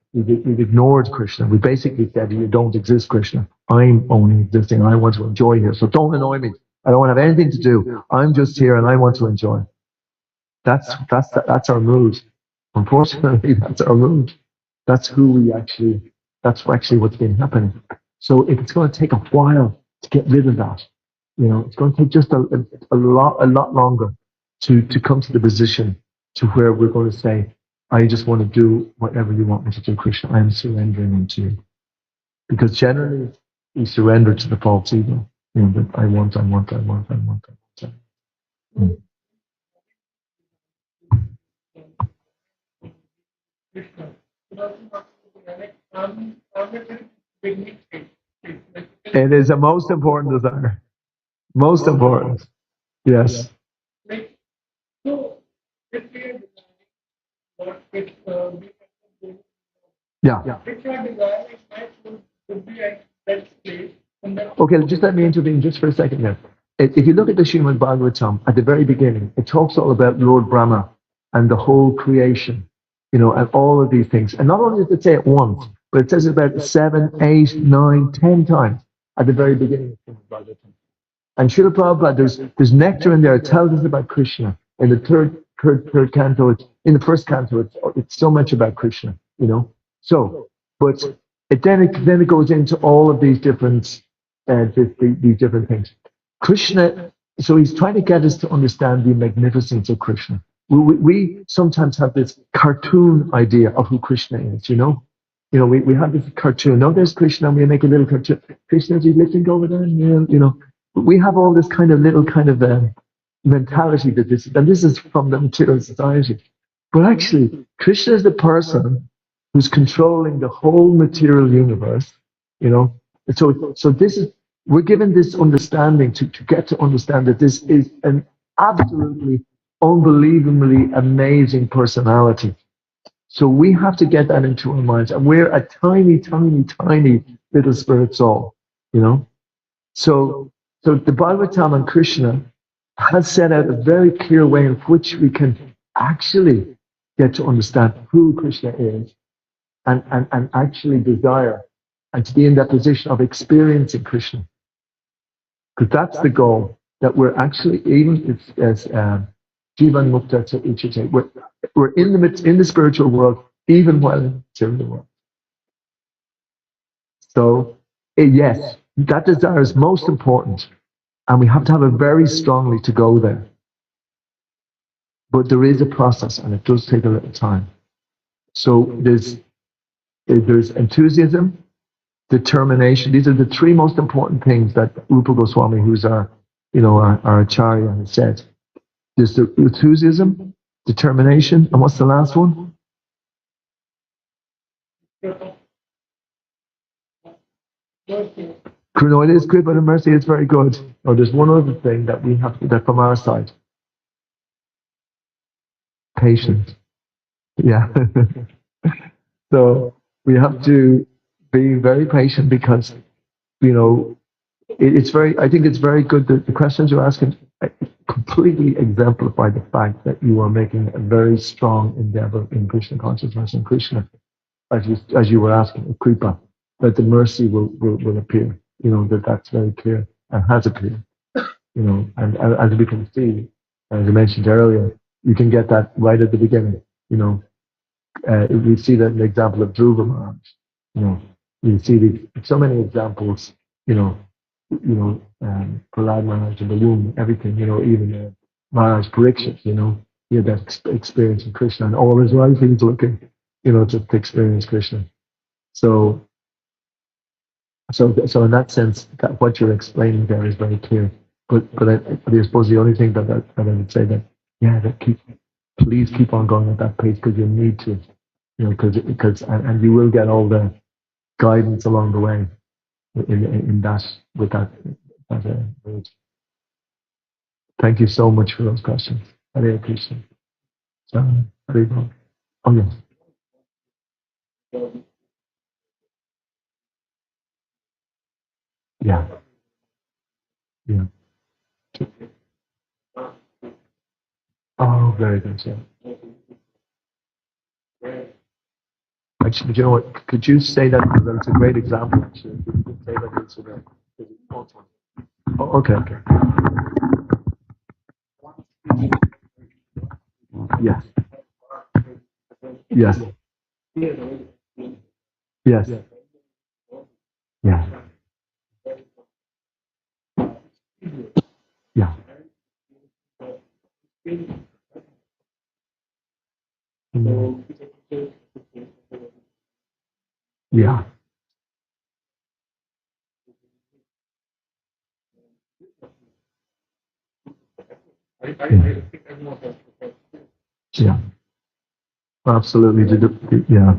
ignored Krishna. We basically said, "You don't exist, Krishna. I'm only existing. I want to enjoy here. So don't annoy me. I don't want to have anything to do. I'm just here and I want to enjoy." That's our mood. Unfortunately, that's our mood. That's who we actually. That's actually what's been happening. So if it's going to take a while to get rid of that, it's going to take just a lot longer to come to the position to where we're going to say, "I just want to do whatever you want me to do, Krishna. I am surrendering unto you." Because generally we surrender to the false ego. That I want. Mm. It is a most important desire. Most important. Yes. Yeah. Okay, just let me intervene just for a second here. If you look at the Srimad Bhagavatam, at the very beginning, it talks all about Lord Brahma and the whole creation, and all of these things. And not only does it say it once, but it says it about 7, 8, 9, 10 times at the very beginning of Srimad Bhagavatam. And Srila Prabhupada, there's nectar in there. It tells us about Krishna. In the third canto, in the first canto, it's so much about Krishna. So, but then it goes into all of these different these different things. Krishna. So he's trying to get us to understand the magnificence of Krishna. We sometimes have this cartoon idea of who Krishna is. We have this cartoon. No, there's Krishna, and we make a little cartoon. Krishna's lifting over there, we have all this kind of little kind of mentality that this is from the material society. But actually, Krishna is the person who's controlling the whole material universe, So this is, we're given this understanding to get to understand that this is an absolutely unbelievably amazing personality. So we have to get that into our minds. And we're a tiny, tiny, tiny little spirit soul. So the Bhagavatam and Krishna has set out a very clear way in which we can actually get to understand who Krishna is and actually desire and to be in that position of experiencing Krishna. Because that's the goal, that we're actually, even as Jivan Mukta Uchite, we're in the spiritual world, even while in the material world. So, yes, that desire is most important. And we have to have it very strongly to go there. But there is a process, and it does take a little time. So there's enthusiasm, determination. These are the three most important things that Rupa Goswami, who's our Acharya, has said. There's the enthusiasm, determination, and what's the last one? It is good, but the mercy is very good. Oh, there's one other thing that we have to, that from our side. Patience. Yeah. So we have to be very patient because, I think it's very good that the questions you're asking completely exemplify the fact that you are making a very strong endeavor in Krishna consciousness and Krishna, as you were asking, Kripa, that the mercy will appear, that's very clear and has appeared, and as we can see, as I mentioned earlier, you can get that right at the beginning, we see that in the example of Dhruva Maharaj. You see so many examples. Prahlad Maharaj in the womb, everything. Even Maharaj Parikshit. He had that experience of Krishna, and all his life he was looking, to experience Krishna. So in that sense, that what you're explaining there is very clear. But I suppose the only thing that I would say please keep on going at that pace because you need to. Because you will get all the guidance along the way in that with that. Thank you so much for those questions. Hare Krishna. Hare Krishna. Oh yes. Yeah. Yeah. Oh, very good. Yeah. Actually, you know what? Could you say that because that's a great example? Actually, you could say that it's okay. Okay. Yes. Yes. Yes. Yeah. Yeah. Mm. Yeah. Yeah. Absolutely. Yeah.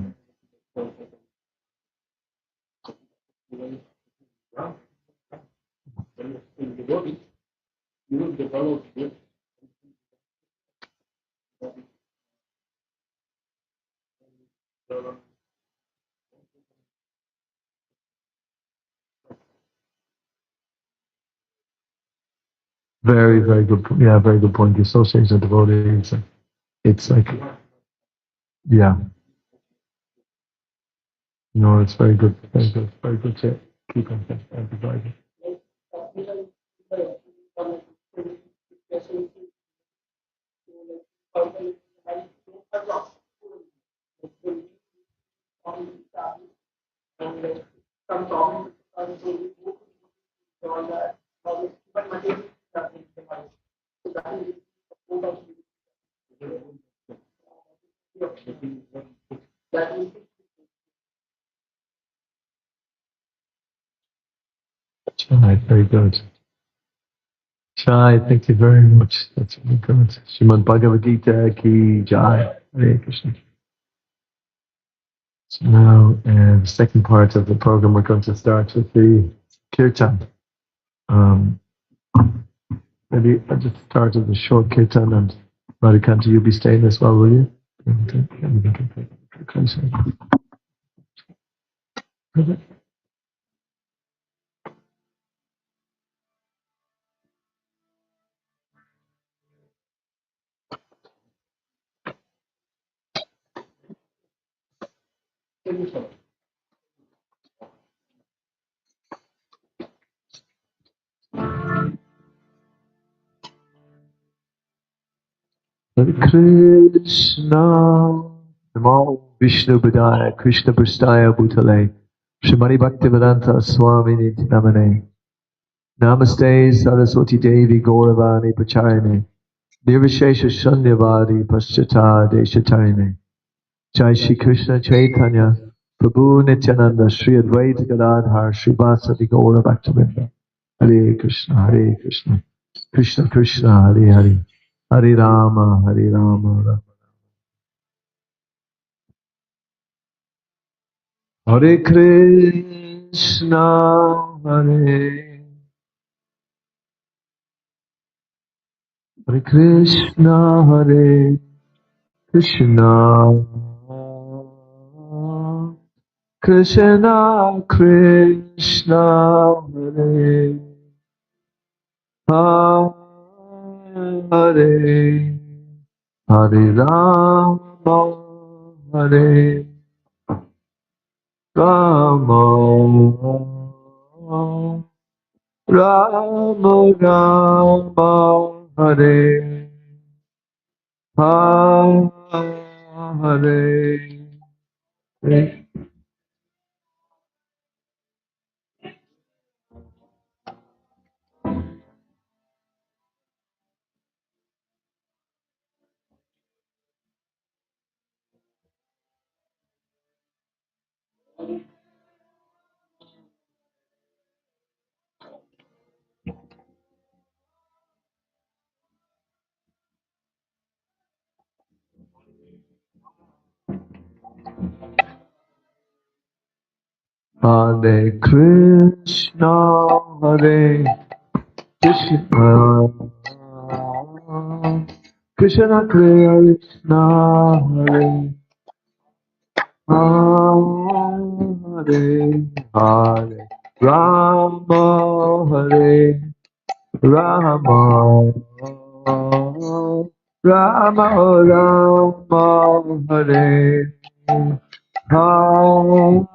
Very, very good. Yeah, very good point. The association of devotees. It's like, yeah, no, it's very good, very good, very good to keep on emphasizing. Right, very good. Shai, thank you very much. That's really good. Srimad Bhagavad Gita ki Jai. Hare Krishna. So now, the second part of the program, we're going to start with the kirtan. Maybe I'll just start with a short kirtan, and Radhikanta, you'll be staying as well, will you? Hare Krishna, Namo Vishnu Padaya, Krishna Prasthaya Bhutale, Srimati Bhaktivedanta Swami Niti Namane, Namaste Saraswati Devi Gauravani Pacharine, Nirvishesha Shunyavadi Paschata Deshatarine, Jai Shri Krishna Chaitanya, Prabhu Nityananda, Shri Advaita Gadadhar, Shri Vasadi Gaura Bhaktivinoda, Hare Krishna, Hare Krishna, Krishna Krishna, Hare Hare, Hare Rama, Hare Rama, Hare Krishna, Hare Krishna, Hare Krishna, Krishna Krishna, Hare Hare, Hare Rama, Hare Rama, Rama Rama, Hare Hare. Hare Krishna, Hare Krishna, Krishna Krishna, Hare Hare, Hare Rama, Hare Rama, Rama Rama, Hare Hare.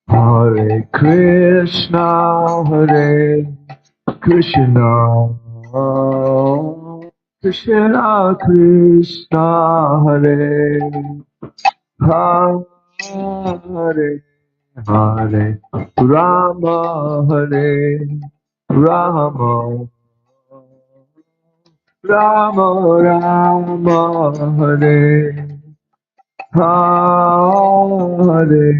Hare Krishna, Hare Krishna, Krishna Krishna, Hare Hare, Hare Rama, Hare Rama, Rama Rama, Hare Hare.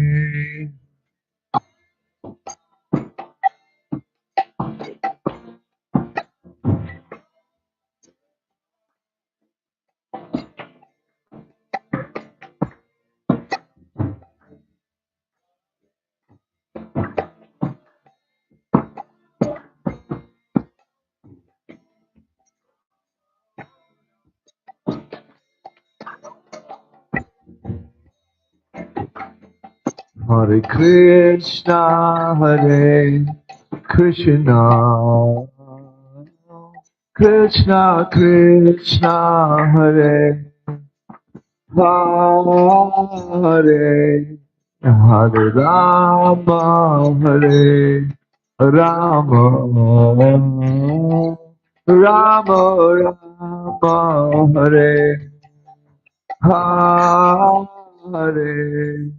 Hare Krishna, Hare Krishna, Krishna Krishna, Hare Hare, Hare Rama, Hare Rama, Rama Rama, Hare Hare.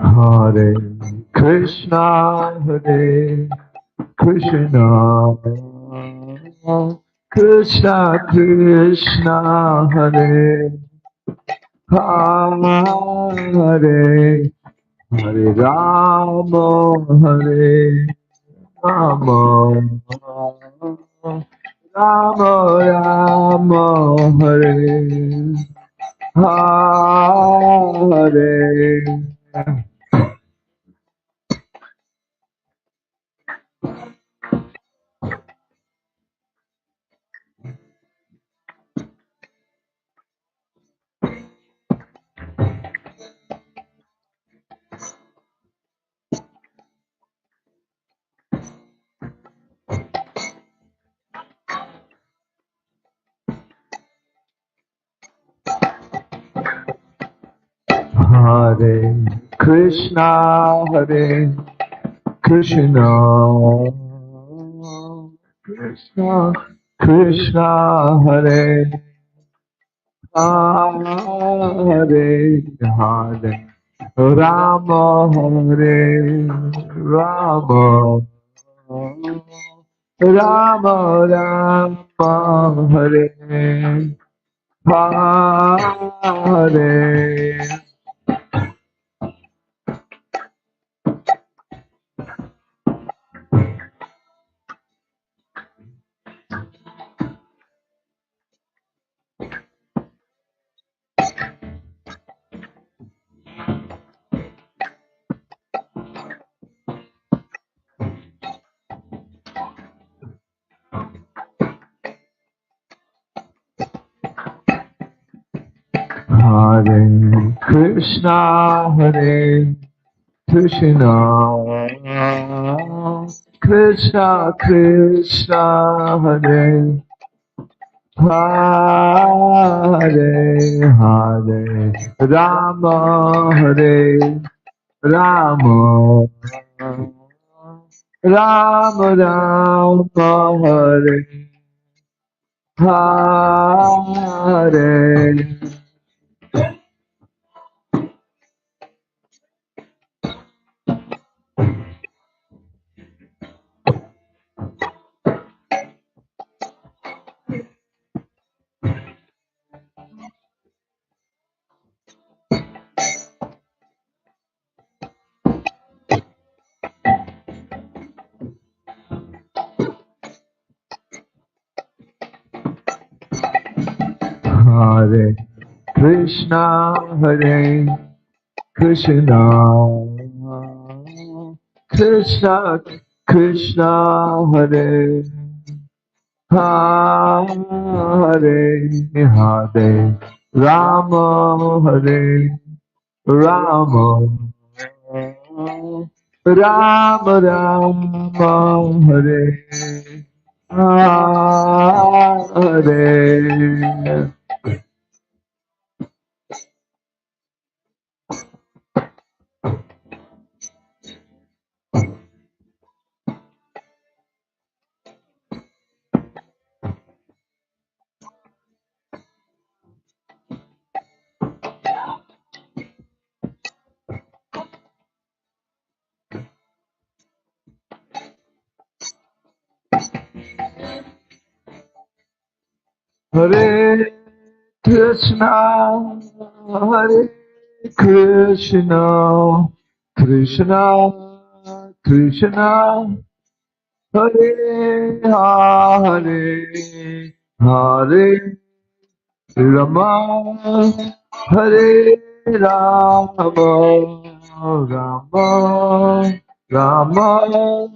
Hare Krishna, Hare Krishna, Krishna Krishna, Hare Hare, Hare Rama, Hare Rama, Rama Rama, Hare Hare. Hare Krishna, Hare Krishna, Krishna Krishna, Hare Hare, Hare Rama, Hare Rama, Rama Rama, Hare Hare. Hare Krishna, Hare Krishna, Krishna Krishna, Hare Hare, Hare Rama, Hare Rama, Rama Rama, Hare Hare. Hare Krishna, Hare Krishna, Krishna Krishna, Hare Hare, Hare Rama, Hare Rama, Rama Rama, Hare Hare. Hare Krishna, Hare Krishna, Krishna Krishna, Hare Hare, Hare Rama, Hare Rama, Rama Rama,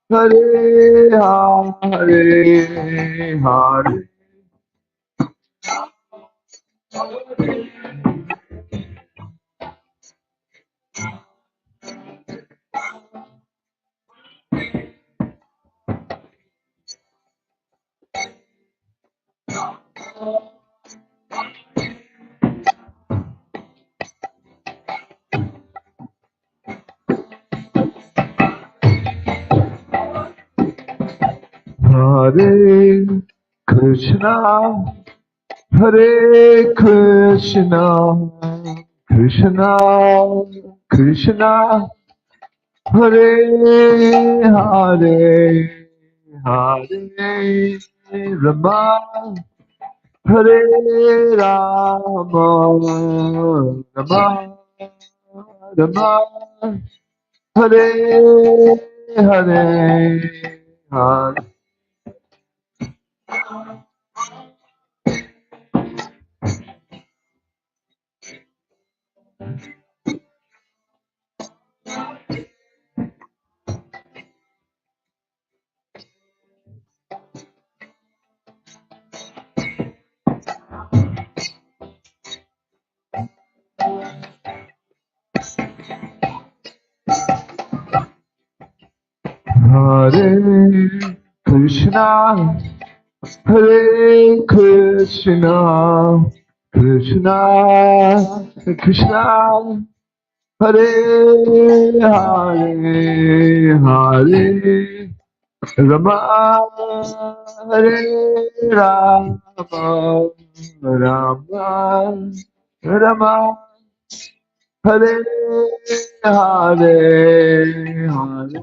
Hare Hare, Hare. Hare Krishna, Hare Krishna, Krishna Krishna, Hare Hare, Hare Rama, Hare Rama, Rama Rama, Hare Hare, Hare. Hare Krishna, Hare Krishna, Krishna Krishna, Hare Hare, Hare Rama, Hare Rama, Rama Rama, Hare Hare, Hare.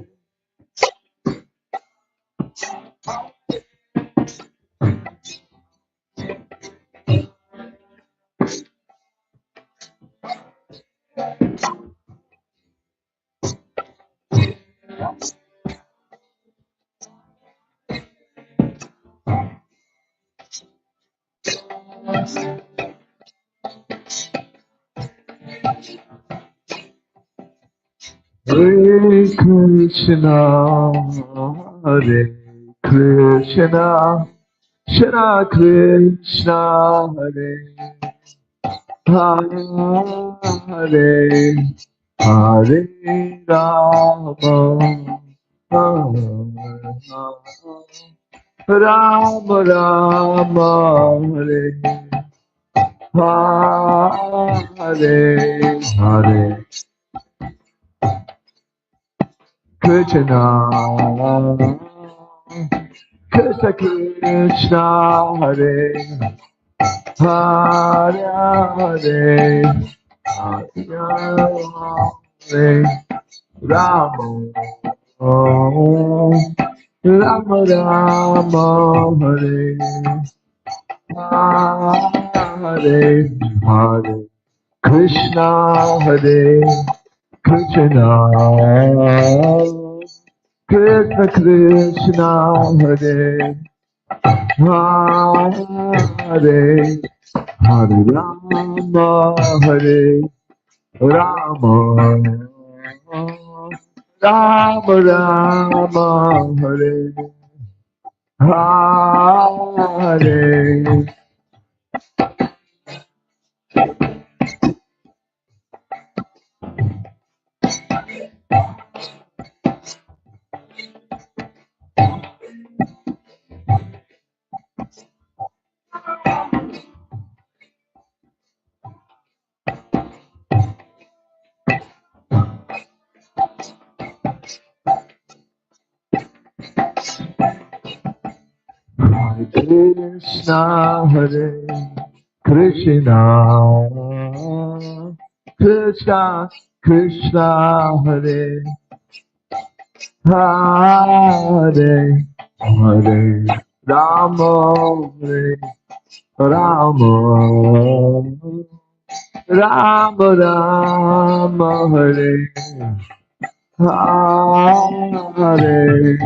Hare Krishna, Hare Krishna, Krishna Krishna, Hare Hare, Hare Rama, Rama Rama, Hare Hare, Hare Krishna, Krishna Krishna, Hare Hare, Hare Rama, Rama Rama, Hare Hare, Hare Krishna, Hare Krishna, Krishna Krishna, Hare Hare, Hare Rama, Hare Rama, Rama Rama, Hare Hare. Hare Krishna, Krishna Krishna, Hare Hare Hare Rama, Hare Rama, Rama Rama, Hare Hare.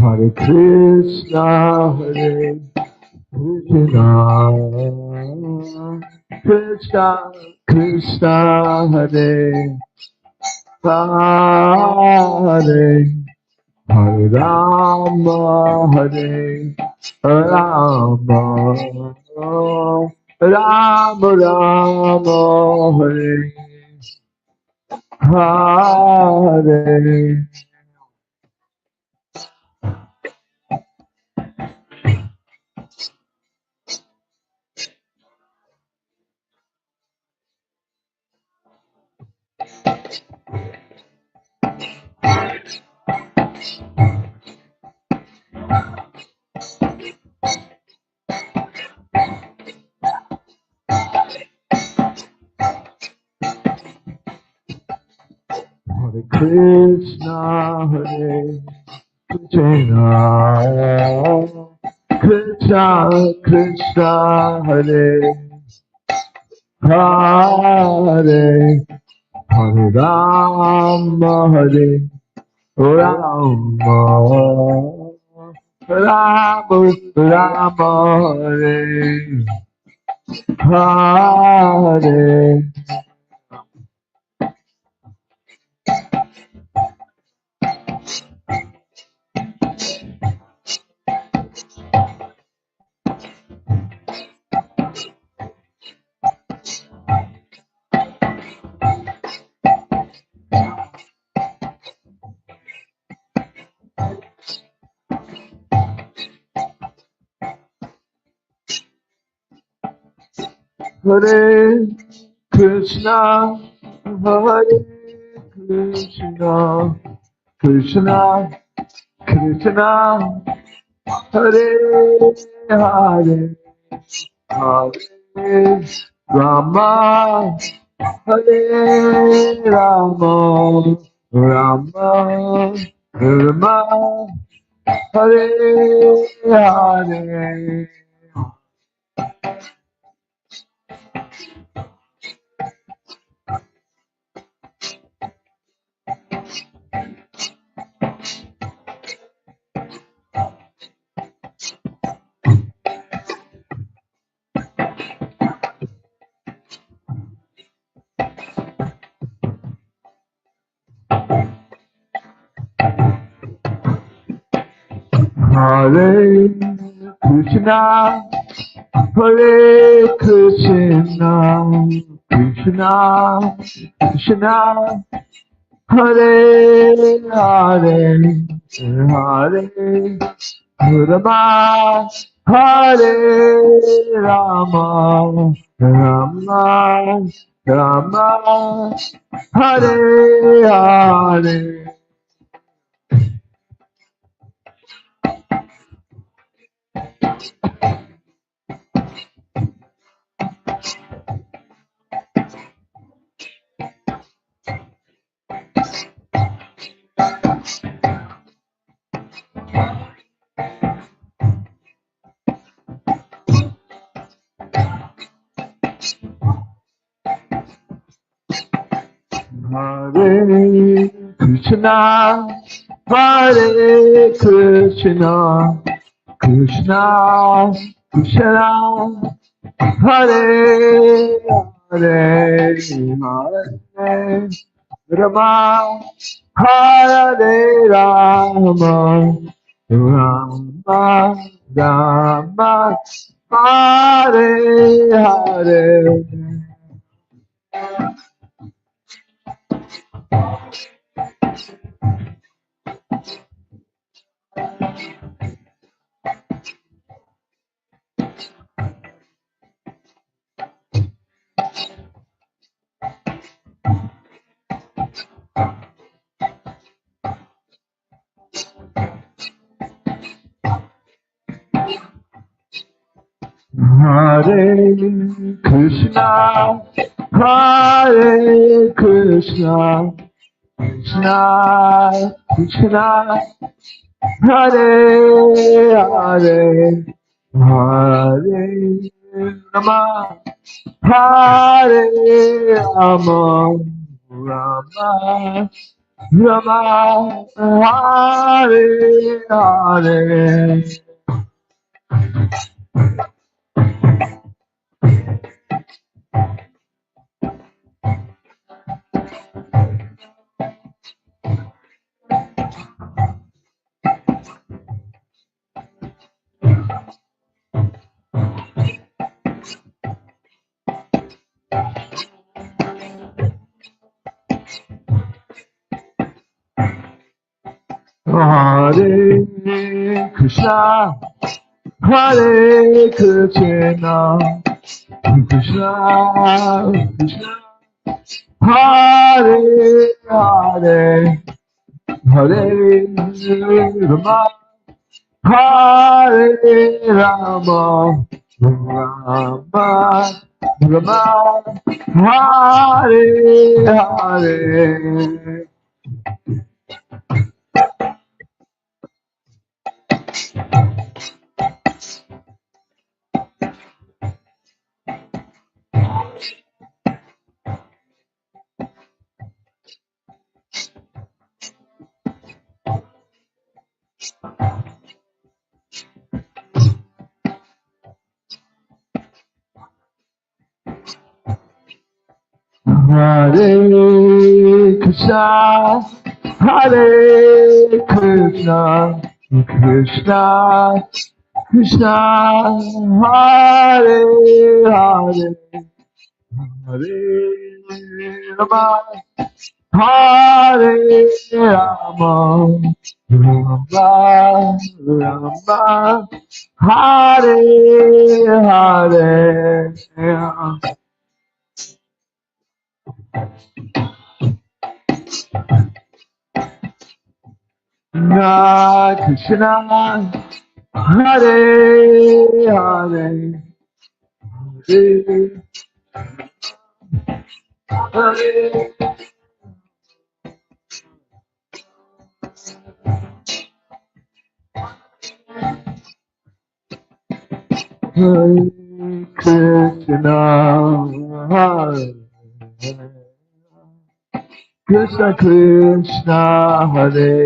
Hare Krishna, Hare Krishna, Krishna Krishna, Hare Hare Hare Rama, Hare Rama, Rama Rama, Hare Hare. Hare Krishna, Hare Krishna, Krishna Krishna, Hare Hare Hare Rama, Hare Rama, Rama Rama, Hare Hare. Hare Krishna, Hare Krishna, Krishna Krishna, Hare Hare, Hare Rama, Hare Rama, Rama Rama, Hare Hare. Hare Krishna, Hare Krishna, Krishna Krishna, Hare Hare, Hare Rama, Hare Rama, Rama Rama, Hare Hare. Hare Krishna, Hare Krishna, Krishna Krishna, Hare Hare, Hare Rama, Hare Rama, Rama Rama, Hare Hare. Hare Krishna, Hare Krishna, Krishna Krishna, Hare Hare, Hare Rama, Hare Rama, Rama Rama, Hare Hare. Hare Krishna, Hare Krishna, Krishna Krishna, Hare Hare, Hare Rama, Hare Rama, Rama Rama, Hare Hare. Hare Krishna, Hare Krishna, Krishna Krishna, Hare Hare, Hare Rama, Hare Rama, Rama Rama, Hare Hare. Krishna, Hare Hare, Hare Hare, Hare Krishna, Hare Krishna Krishna, Hare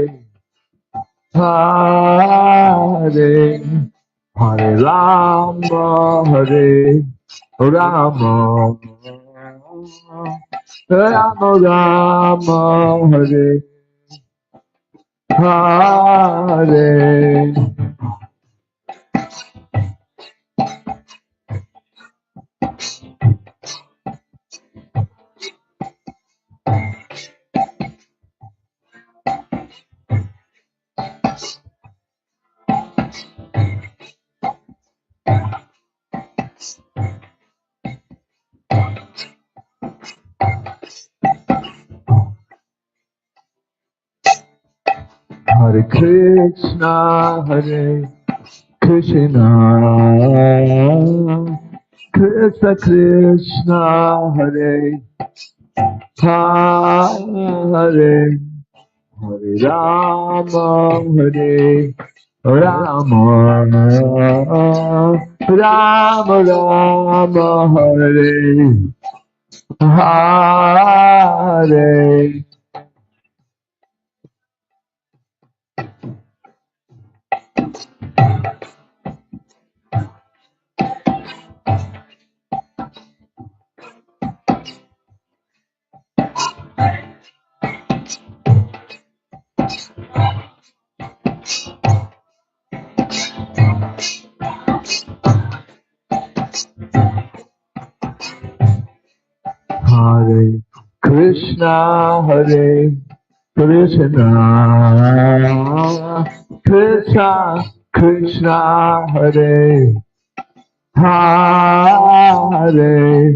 Hare, Hare Rama, Hare Rama, Rama Rama, Hare Hare. Hare Krishna, Hare Krishna, Krishna Krishna, Hare Hare, Hare Rama, Hare Rama, Rama Rama, Hare Hare. Krishna, Hare Krishna, Krishna, Krishna, Hare Hare,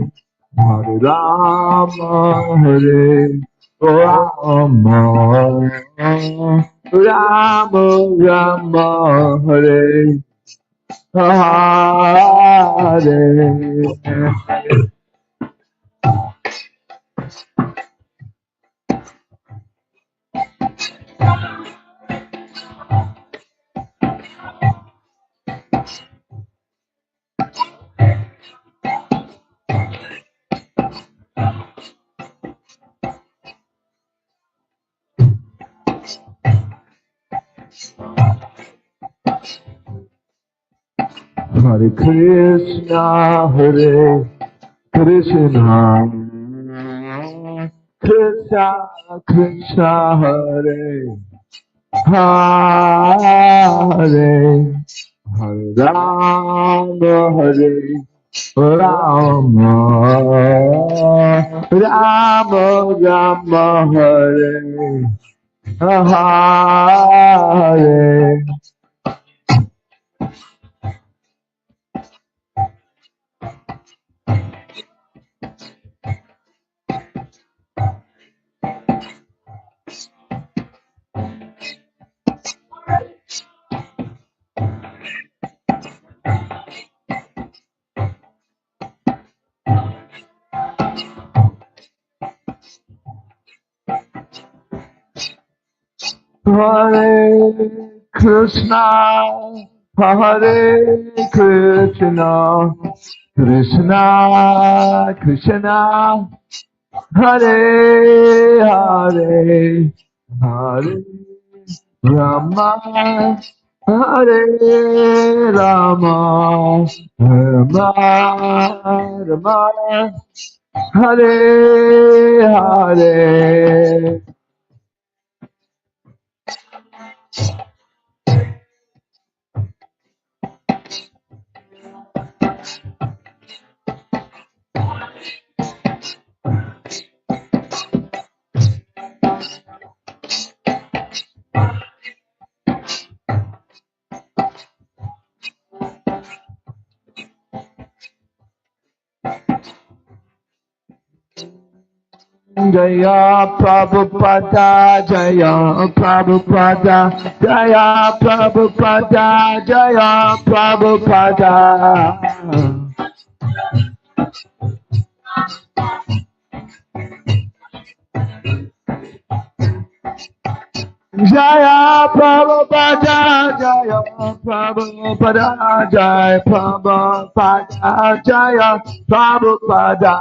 Hare Rama, Hare Rama, Rama Rama, Hare Hare. Hare Krishna, Hare Krishna, Krishna Krishna, Hare Hare, Hare Rama, Hare Rama, Rama Rama, Hare Hare. Hare Krishna, Hare Krishna, Krishna Krishna, Hare Hare, Hare Rama, Hare Rama, Rama Rama, Hare Hare. Jaya Prabhupada, Jaya Prabhupada, Jaya Prabhupada, Jaya Prabhupada. Jaya Prabhupada, Jaya Prabhupada, Jaya Prabhupada, Jaya Prabhupada.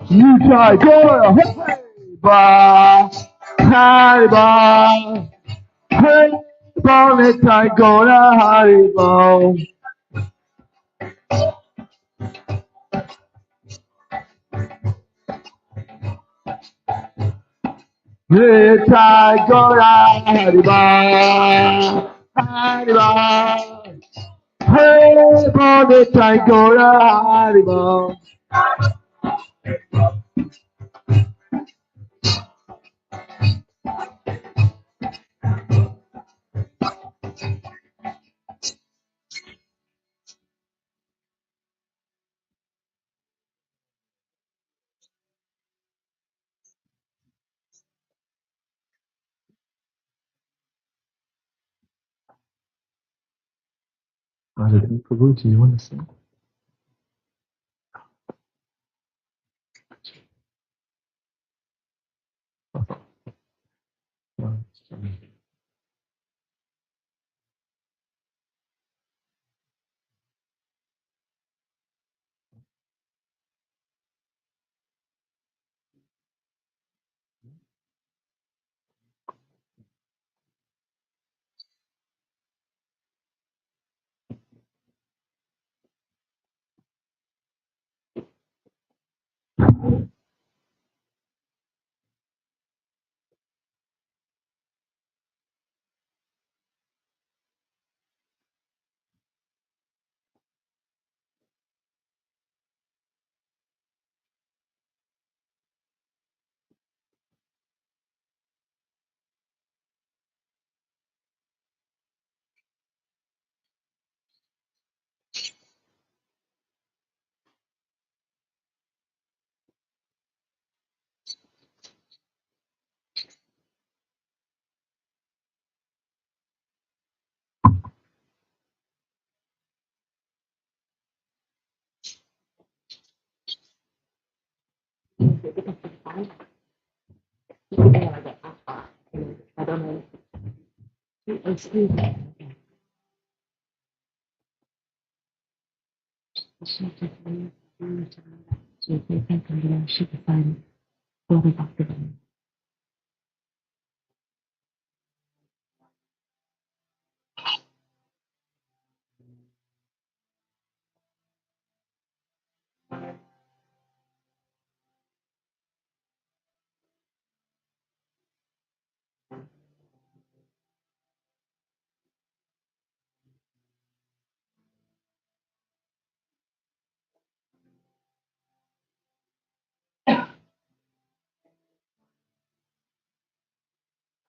You try, go, hey, ba, Haribo, hey, ba, let's try, go, Haribo. Let's try, go, Haribo, Haribo, hey, ba, let's try, go, Haribo. Prabhu, do you want to sing?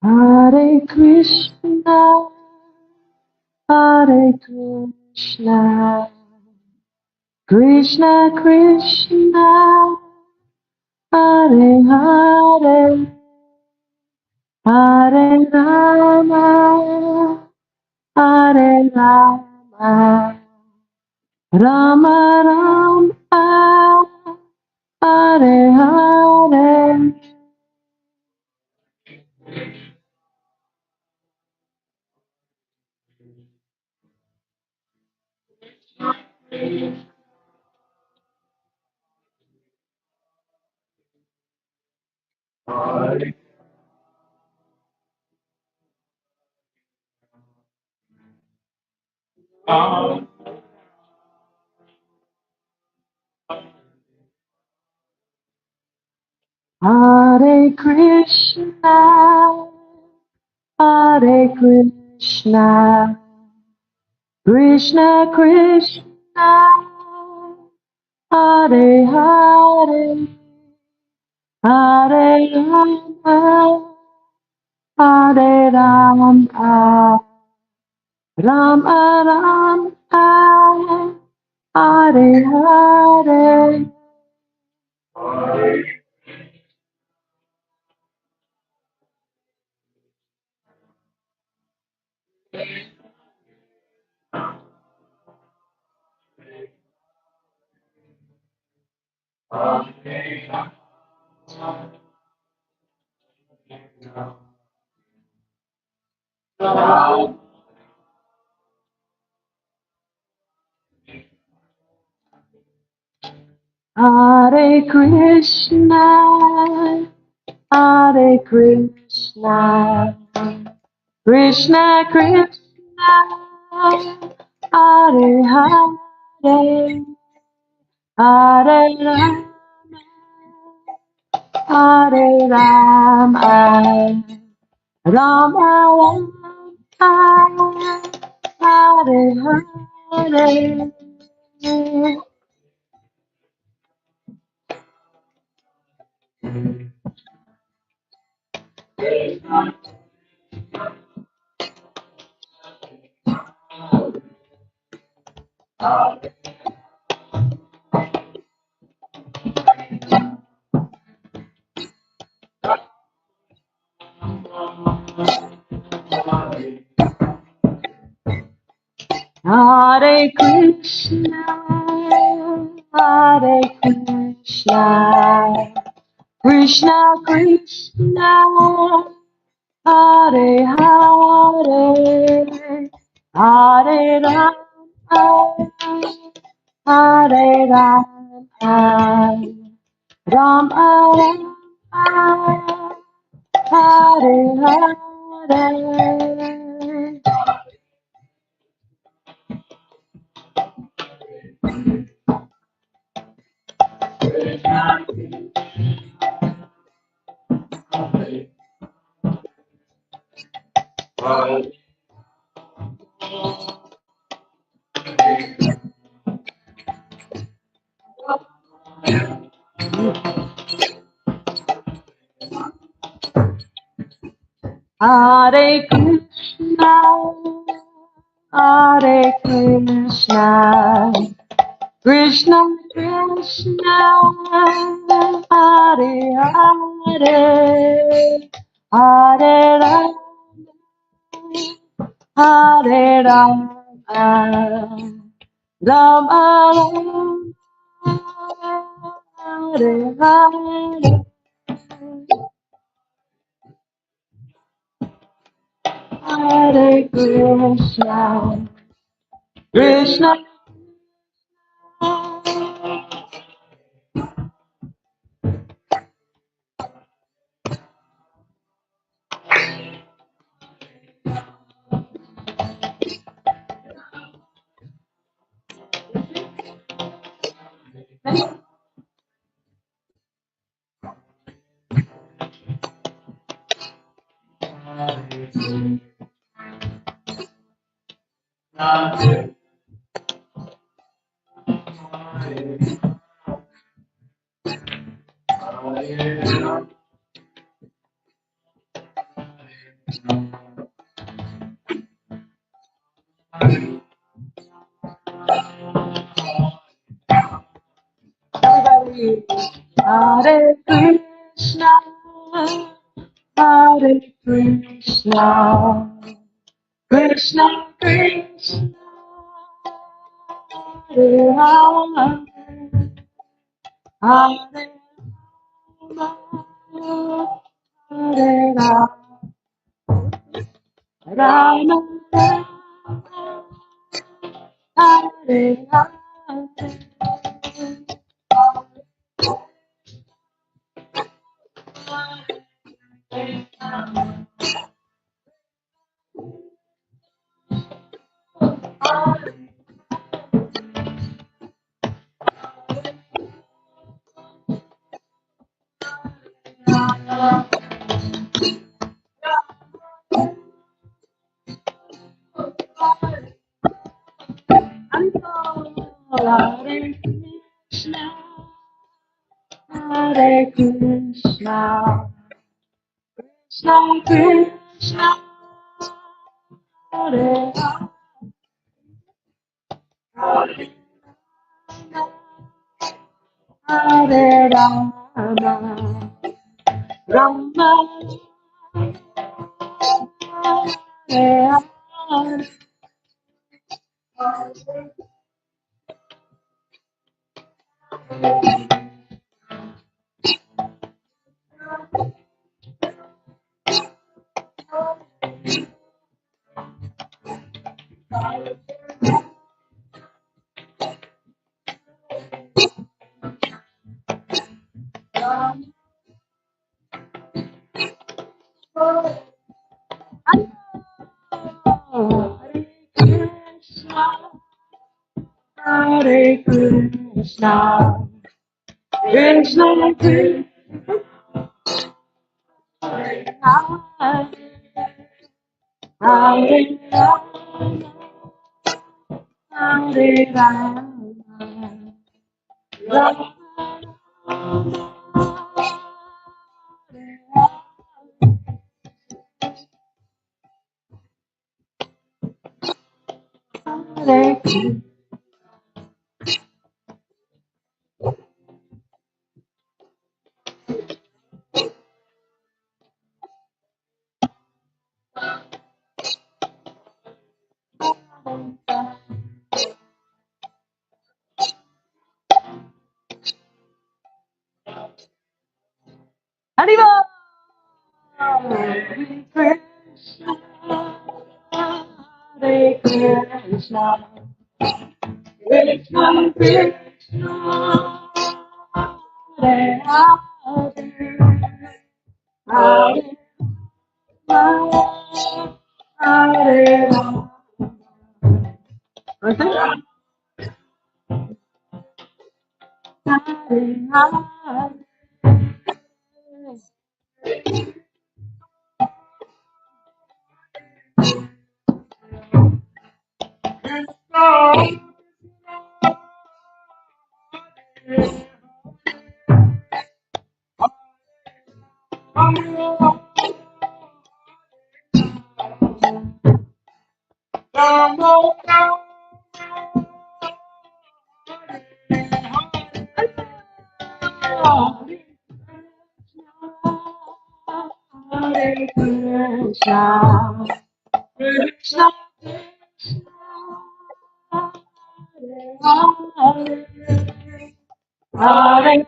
Hare Krishna, Hare Krishna, Krishna Krishna, Hare Hare, Hare Rama, Hare Rama, Rama Rama, Hare Hare. Hare Krishna, Hare Krishna, Krishna Krishna, Hare Hare, Hare Rama, Hare Rama, Rama Rama, Hare Hare. Hare Krishna, Hare Krishna, Krishna Krishna, Hare Hare, Hare Rama, Hare Rama, Rama Rama, Hare Hare. Hare Krishna, Hare Krishna, Krishna Krishna, Hare Hare, Hare Rama, Hare Rama, Rama Rama, Hare Hare. Hare Krishna, Hare Krishna, Krishna Krishna, Hare Hare, Hare Rama, Hare Rama, Rama Rama, Hare Krishna, Krishna. Everybody, Hare Krishna, Hare Krishna, Krishna Krishna, Hare Rama, Hare Rama, Hare Rama, Rama Rama, Hare Hare. Hare Krishna, Hare Krishna, Krishna Krishna, Hare Hare, Hare Rama, Rama, Hare Hare. Hare Krishna, Hare Krishna, Krishna Krishna, Hare Hare, Hare Rama, Hare Rama, Rama Hare Krishna. Haribo! Hare Krishna, Hare Krishna, Krishna Krishna, Hare Hare, Hare Rama, Hare Rama. Hare Hare. Hare Krishna, Krishna Krishna, Hare Hare, Hare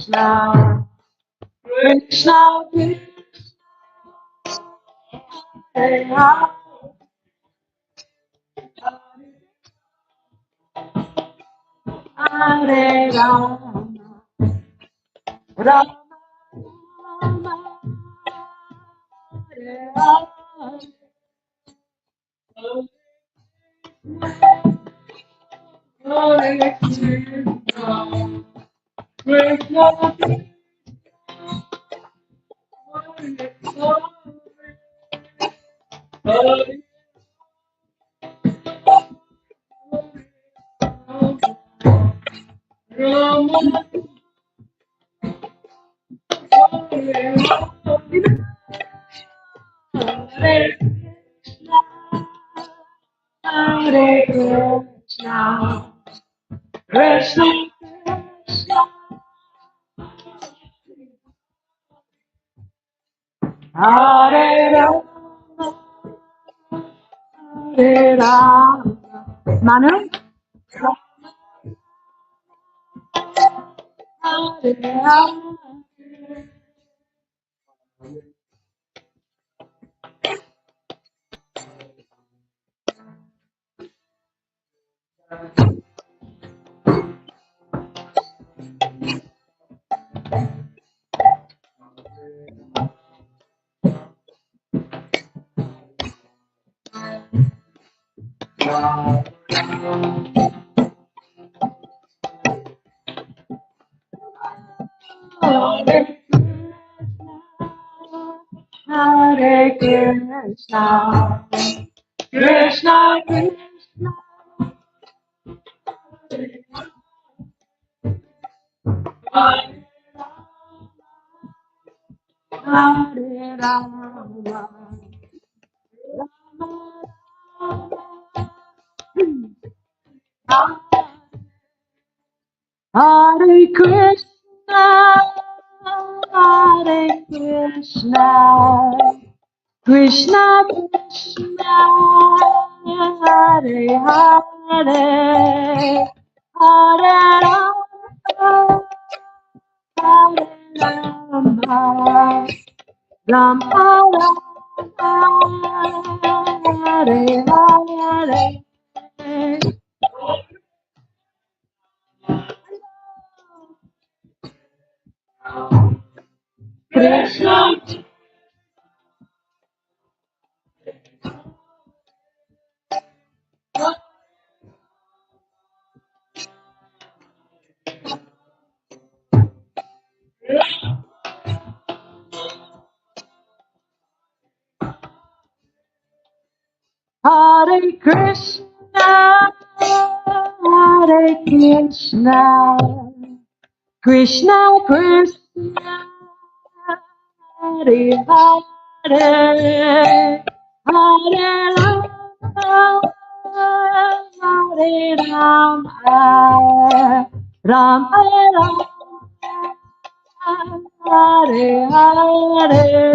Krishna, Krishna, Krishna, Hare Rama, Rama, Rama, Hare Rama, Hare Krishna, Krishna, Hare Rama, Hare Krishna, Hare Krishna, Krishna Krishna, Hare Rama, Hare Rama. Manu? Hare Rama. Hare Krishna, Krishna Krishna, Hare Rama, Rama, Hare Krishna, Hare Krishna, Krishna Krishna, Hare Hare, Hare Rama, Hare Rama, Rama Rama, Hare Hare. Krishna, Hare Krishna, Hare Krishna, Krishna Krishna, Hare Hare, Hare Rama, Hare Rama, Rama Rama, Hare Hare.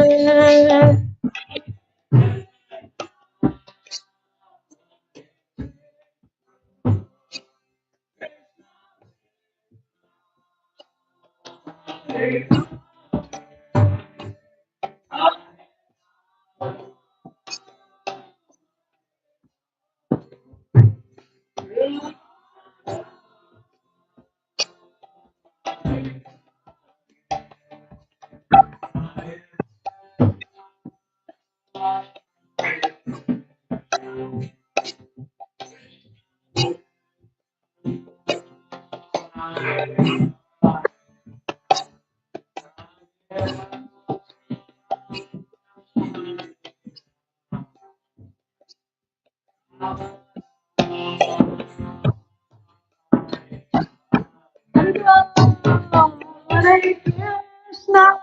Hare Krishna,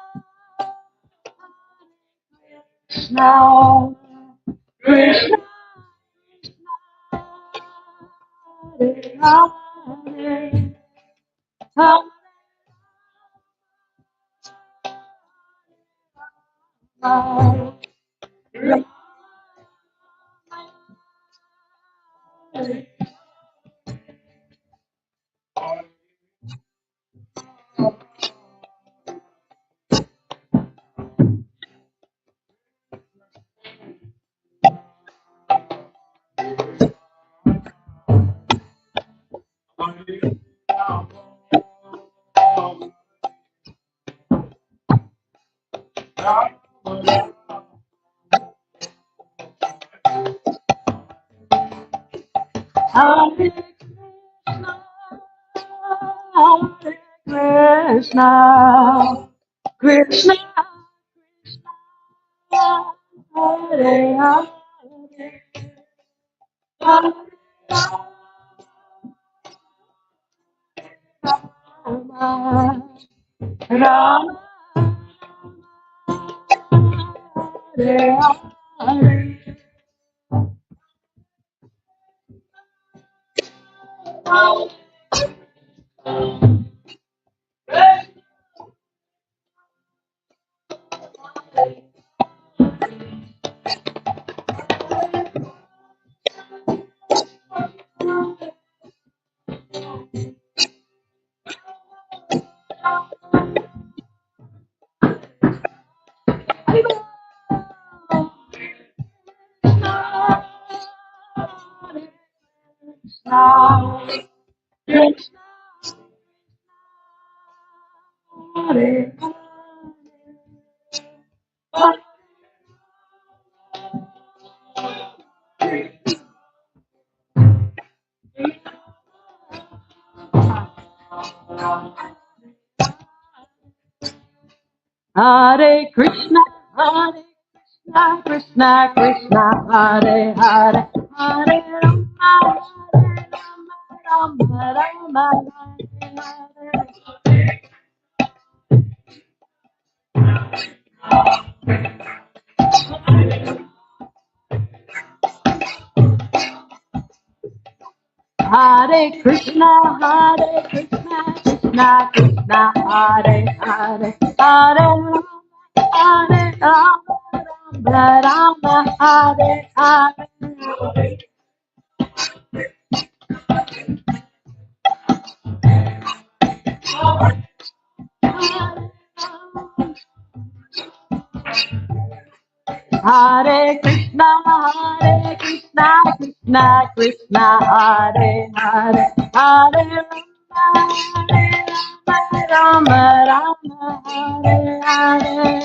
Krishna, Krishna, Krishna, Hare Hare, Hare Rama, Rama, Hare Hare. Krishna, Hare Hare. Hare Krishna, Krishna, Krishna, Hare Hare, Hare Rama, Rama, Rama, Hare Hare. Hare Krishna, Krishna, Krishna, Hare Hare, Hare Rama, Rama, Hare Hare. Hare Krishna, Krishna, Krishna, Hare Hare, Hare Rama, Rama, Hare Hare.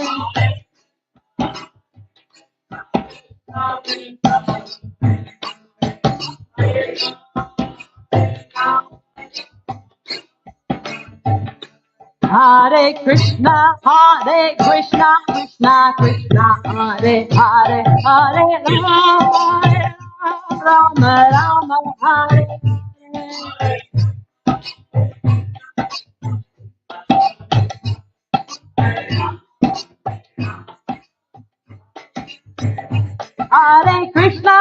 Hare Krishna, Krishna, Krishna, Hare Hare, Hare Rama, Rama, Hare Hare. Hare Krishna,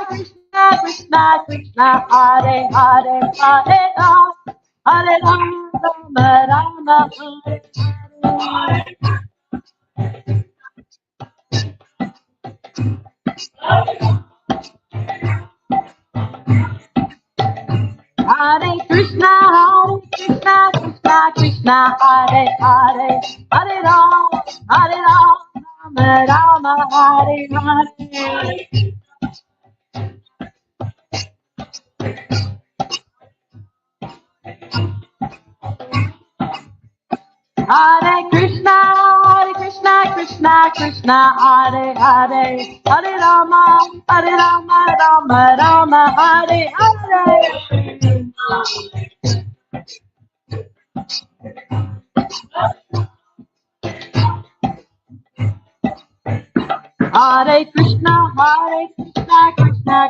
Krishna, Krishna, Hare Hare, Hare Rama, Rama, Hare Hare. Hare Krishna, Krishna, Hare Hare, Hare Rama, Rama, Hare Hare. Hare Krishna, Krishna, Hare Hare, Hare Rama, Rama, Rama, Hare Hare. Hare Krishna,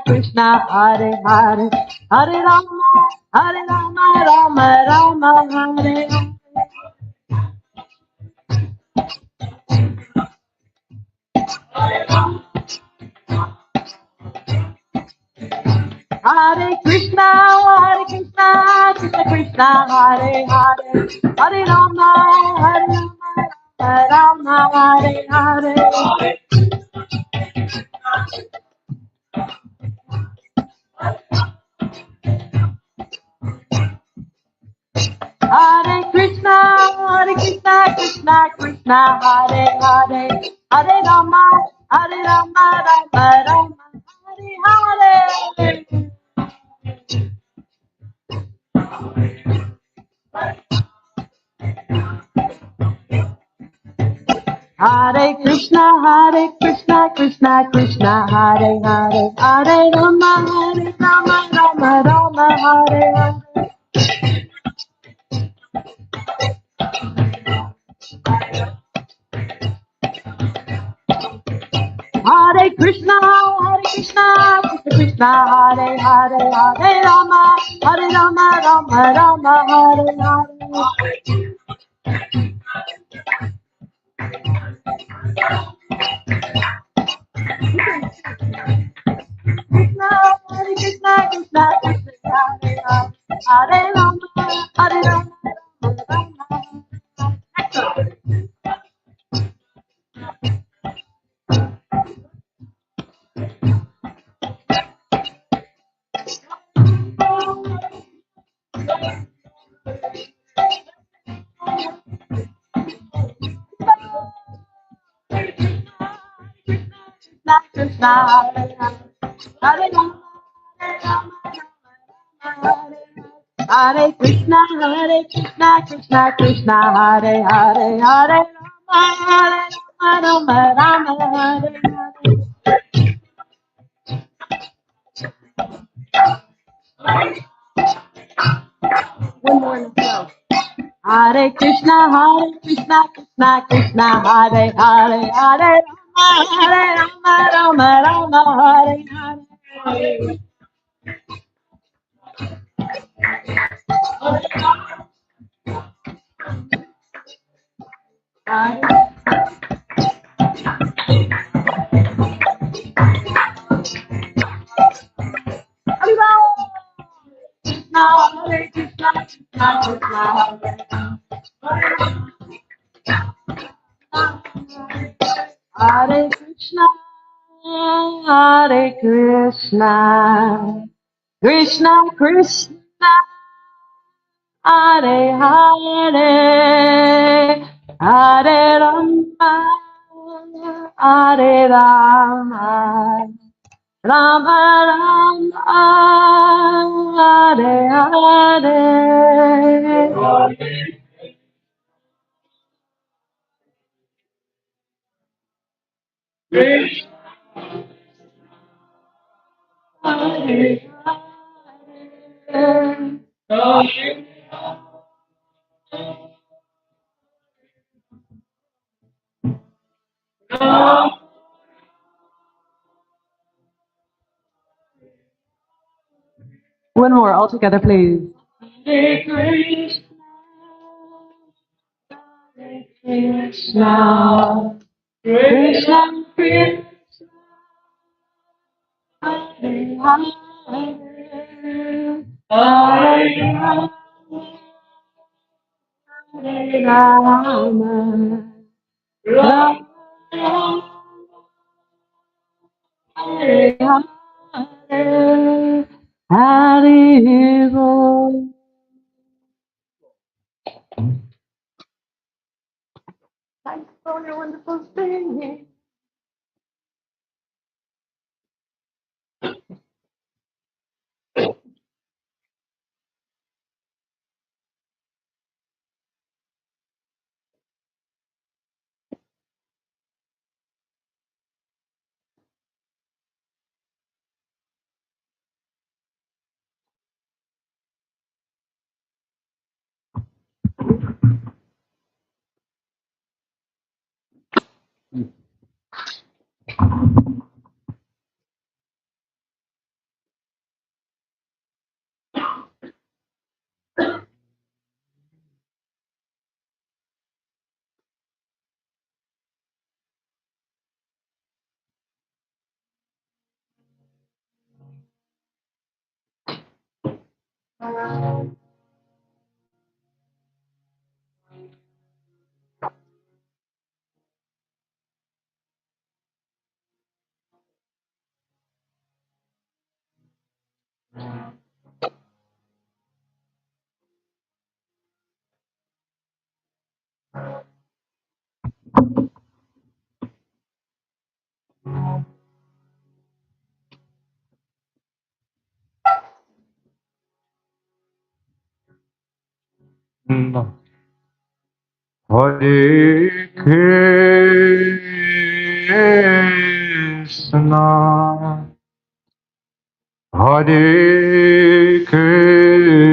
Krishna, Hare Hare, Hare Rama, Rama, Rama, Hare Hare. Hare Krishna, Krishna Krishna, Hare Hare, Hare Rama, Rama, Hare Hare. Hare Krishna, Krishna Krishna, Hare Hare, Hare Rama, Rama, Rama, Hare Hare. Hare Krishna, Krishna Krishna, Hare Hare, Hare Rama, Rama, Rama, Hare Hare. Hare Krishna, Krishna Krishna, Hare Hare, Hare Rama, Rama, Rama, Hare Hare. Krishna, Krishna Krishna, Hare Hare, Hare Rama, Rama, Rama. Krishna, Hare Hare, Hare Rama, Rama, Hare Krishna, Krishna Krishna, Hare Hare, Hare Rama, Rama, Rama, Hare Hare. One more in the flow. Hare Krishna, Krishna Krishna, Hare Hare, Hare Rama, Rama, Rama, Hare Hare. Krishna, Hare Krishna, Krishna Krishna, Hare Krishna, Hare Krishna, Krishna Krishna, Hare Hare, Hare Rama, Hare Rama, Rama Rama, Hare Hare. One more, all together, please. Hare Krishna, Hare Krishna, Krishna Krishna, Hare Hare, Hare Rama, Hare Rama, Rama Rama, Hare Hare, Hare Bol. Thanks for your wonderful singing. Hare Krishna, Hare Krishna,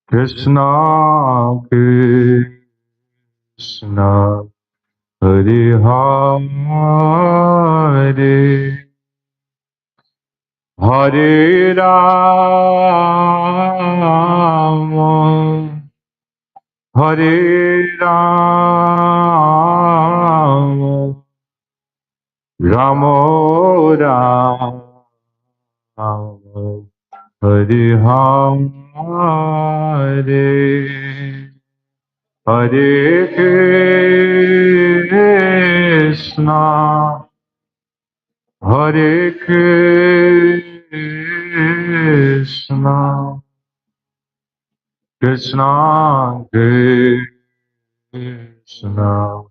Krishna Krishna, Hare Hare, Hare Rama, Hare Rama, Ramo Rama, Hare Hare, Hare Krishna, Hare Krishna, Krishna Krishna,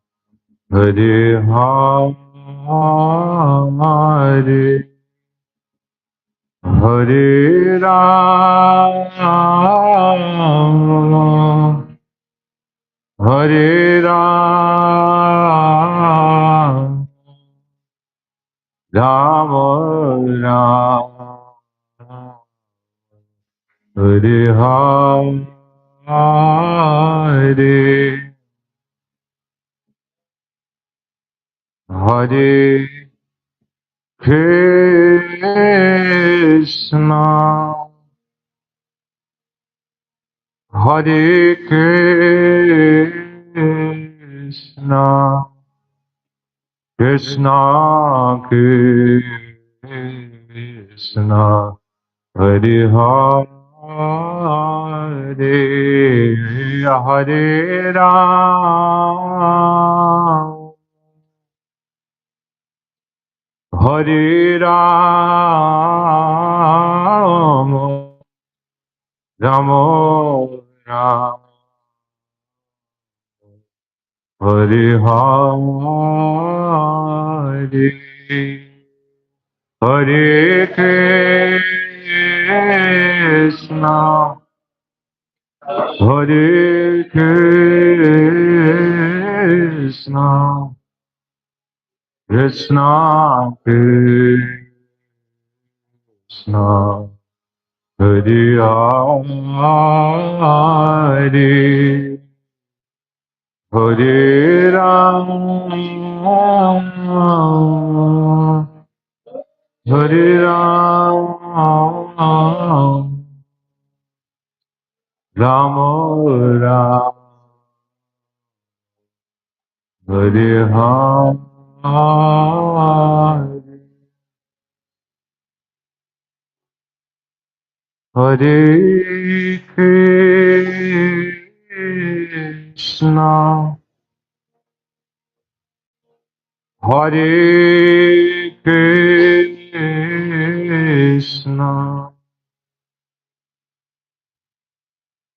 Hare Hare, Hare Rama, Hare Rama, Rama Rama, Hare Hare, Hare Krishna, Hare Krishna, Krishna Krishna, Hare Hare, Hare Ram, Hare Ram, Ramo Ram, Hare Hare, Hare Krishna, Hare Krishna, Krishna Krishna, Hare Hare, Hare Rama, Hare Rama, Rama Rama, Hare Hare, Hare Krishna, Hare Krishna,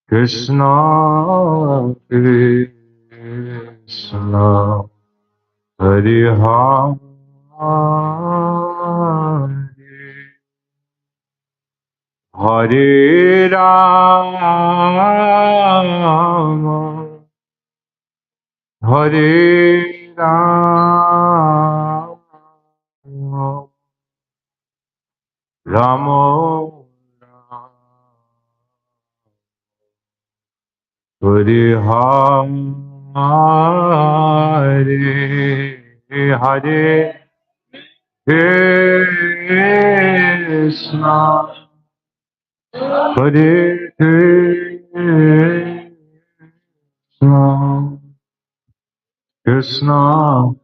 Krishna Krishna, Hare Hare, Hare Rama, Hare Rama, Ramo Hare Hare, Hare Krishna, Hare Krishna, Krishna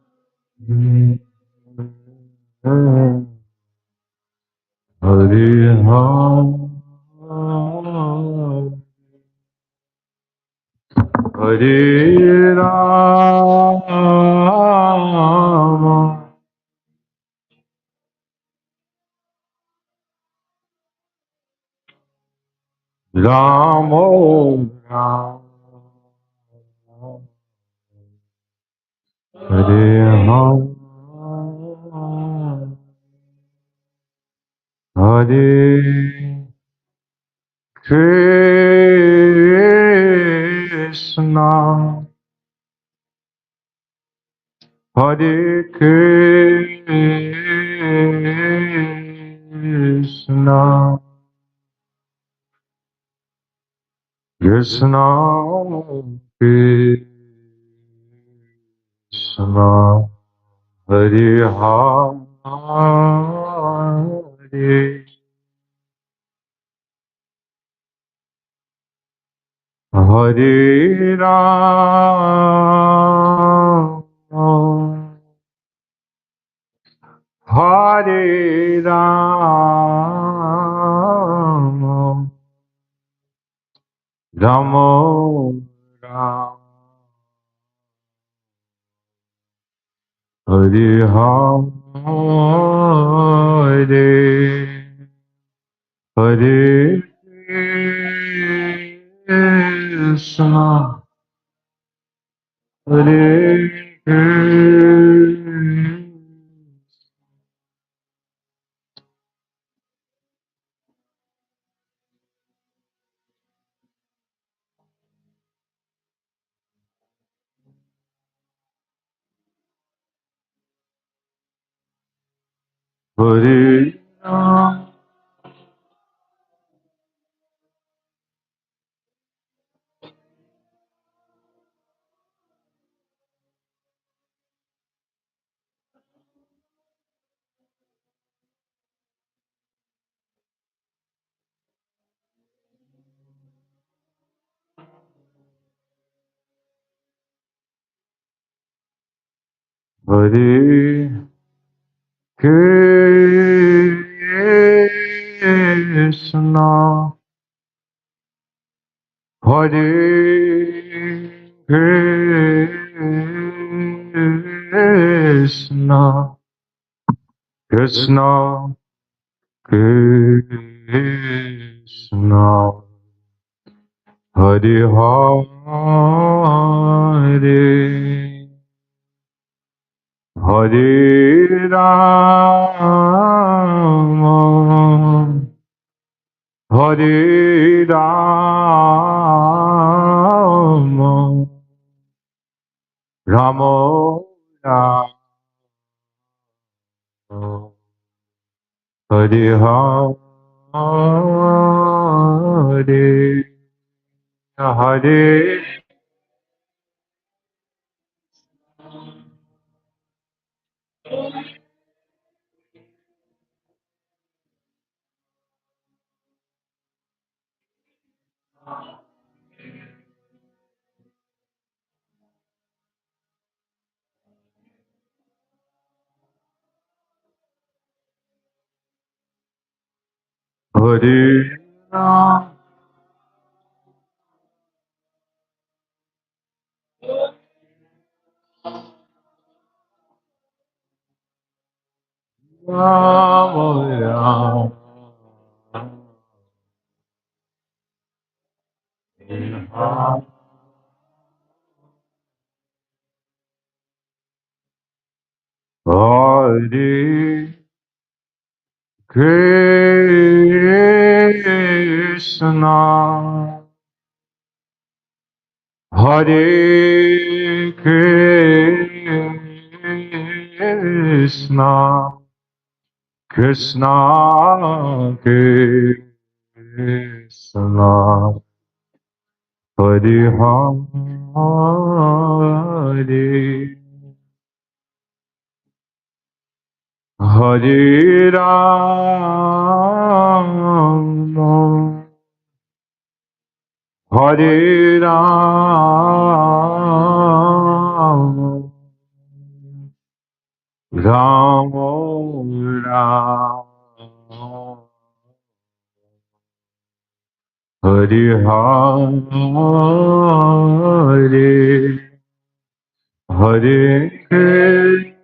Hare Ram, Hare Rama, Ramo Rama, Hare Ram, Hare Krishna, Hare Krishna, Krishna Krishna, Hare Hare, Hare Ram, Hare Ram, Ramo Ram, Hare Hare, Hare Krishna, Hare Krishna, Hare Ram, Hare Krishna, Hare Krishna, Krishna Krishna, Hare Hare, Hare Rama, Hare Rama, Ramo Rama, Hare Hare, Hare Hare Rama, Rama Rama, Hare Krishna, Hare Krishna, Krishna Krishna, Hare Hare, Hare Rama, Hare Rama, Ramo Rama, Hare Hare Hare Krishna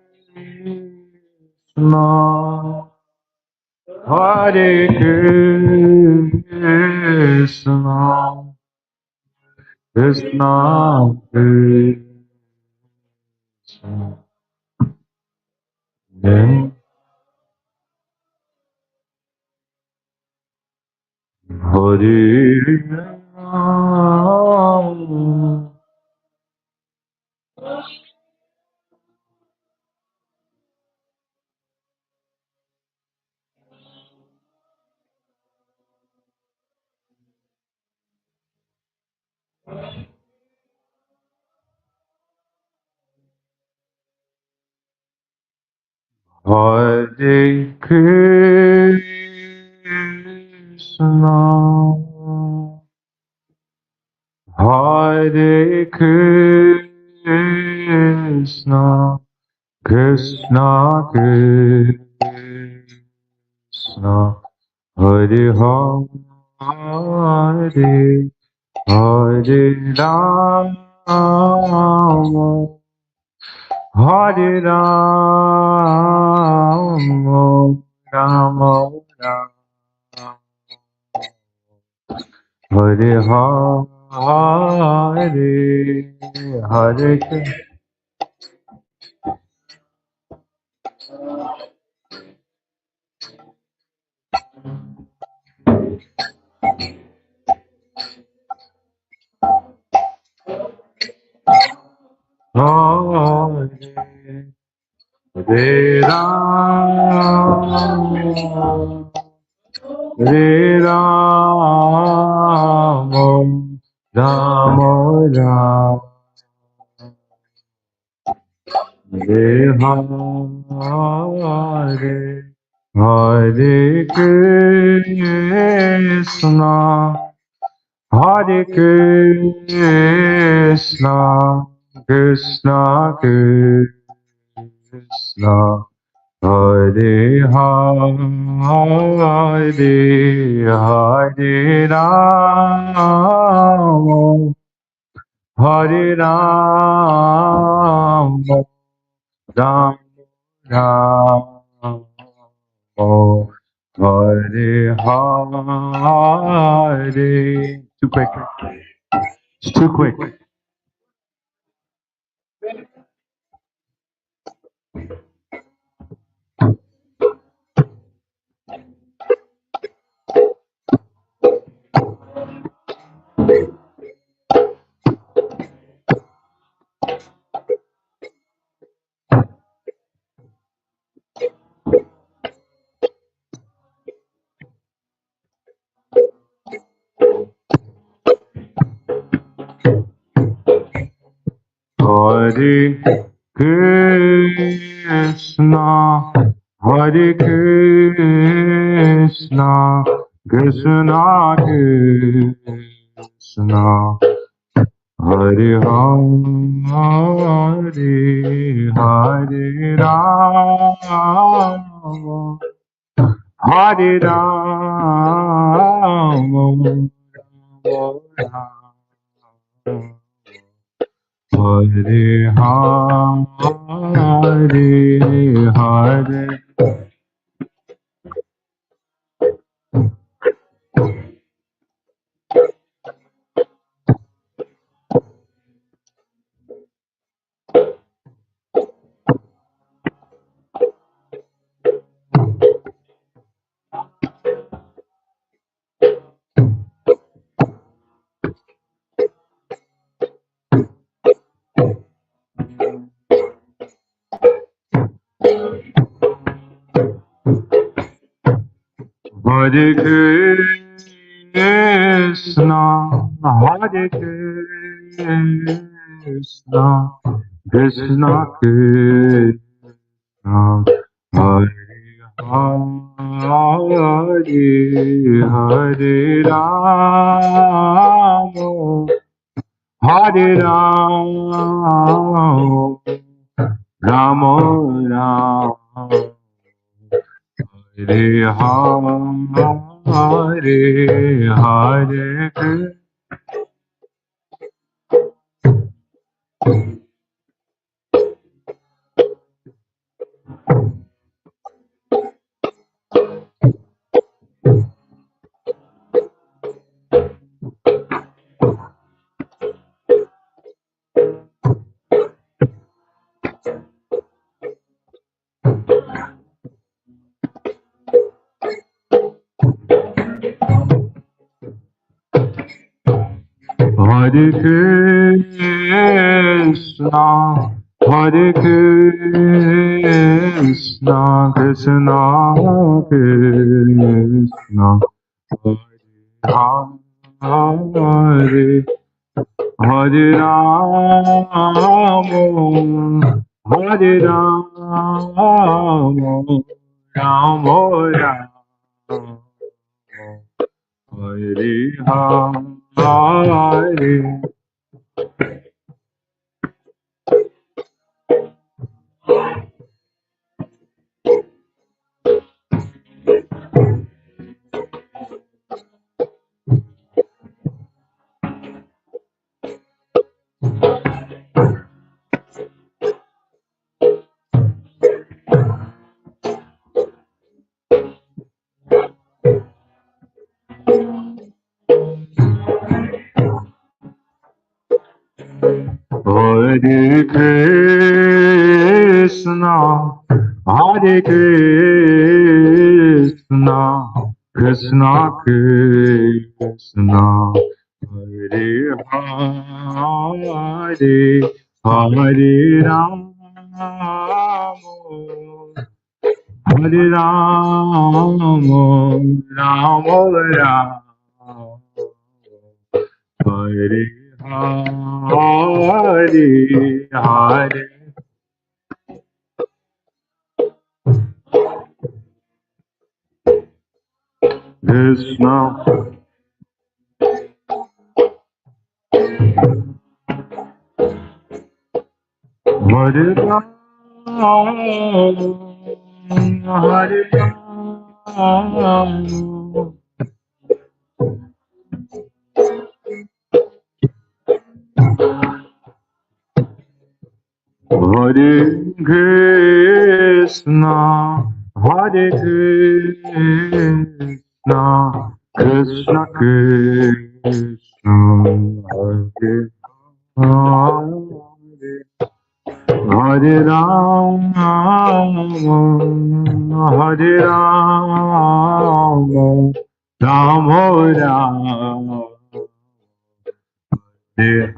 Hare Krishna Krishna Krishna Hare Rama Hare Krishna Hare Krishna Krishna Krishna Hare Hare Hare Rama Hare Rama Rama Rama Hare Hare Hare Hare Rama Hare Rama Rama Rama Hare Hare Hare Krishna Hare Krishna Krishna Krishna Hare Hare Hare Rama Hare Rama Ram Ram Hare Hare. Too quick. It's too quick. Hare Krishna, Hare Krishna, Krishna Krishna, Hare Hare, Hare Rama, Hare Rama, Hare Hare, Hare. Hare Krishna, Hare Krishna, Krishna Krishna, Hare Hare, Hare Rama, Hare Rama, Rama Rama. Hare Hare, Hare Krishna, Hare Krishna, Krishna Krishna, Hare Hare Rama, Hare Rama, Rama Rama, Hare Hare. Hare Krishna, Hare Krishna, Krishna Krishna, Hare Hare, Hare Rama, Hare Rama, Rama Rama, Hare Hare, Hare Krishna, Hare Rama, Hare Rama, Hare Krishna, Hare Krishna, Krishna Krishna, Hare Hare, Hare Rama, Hare Rama, Rama Rama, Hare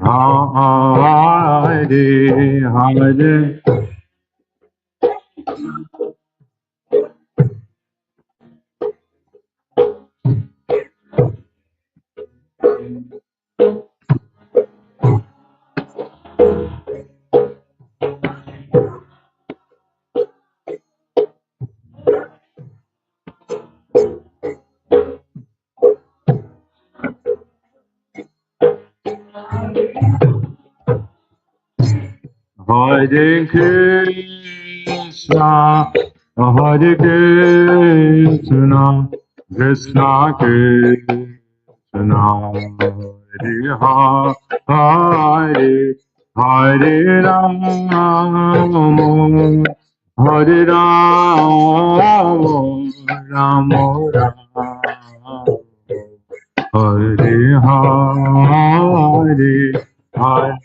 Hare. Hare Krishna, Hare Krishna, Krishna Krishna, Hare Hare, Hare Rama, Hare Rama, Rama Rama, Hare Hare, Hare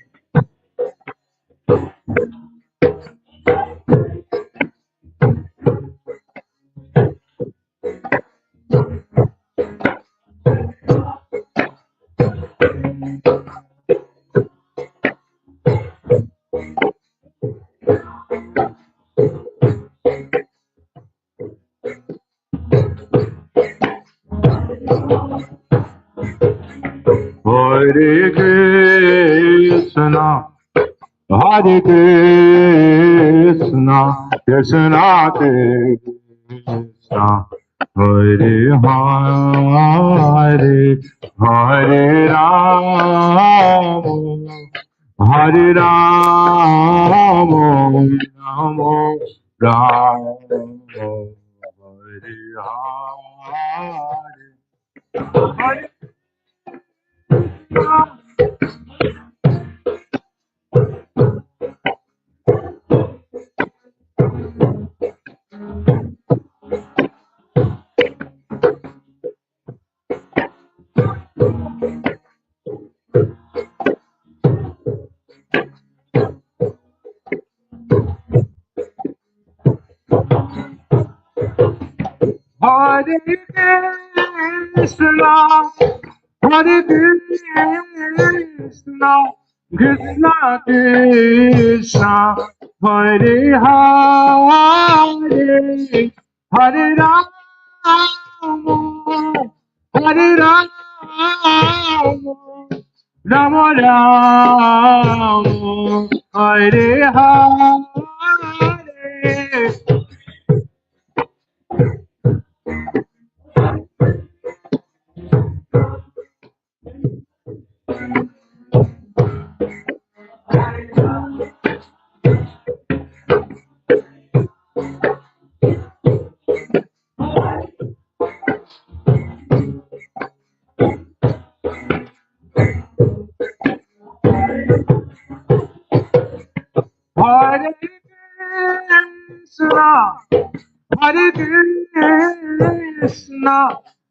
Hare Krishna, Hare Krishna, Krishna Krishna, Hare Hare, Hare Rama, Hare Rama, Rama Rama, Hare Hare. Hare Krishna, Hare Krishna, Krishna Krishna, Hare Hare, Hare Rama, Hare Rama, Rama Rama, Hare Hare. Hare Krishna, Hare Krishna,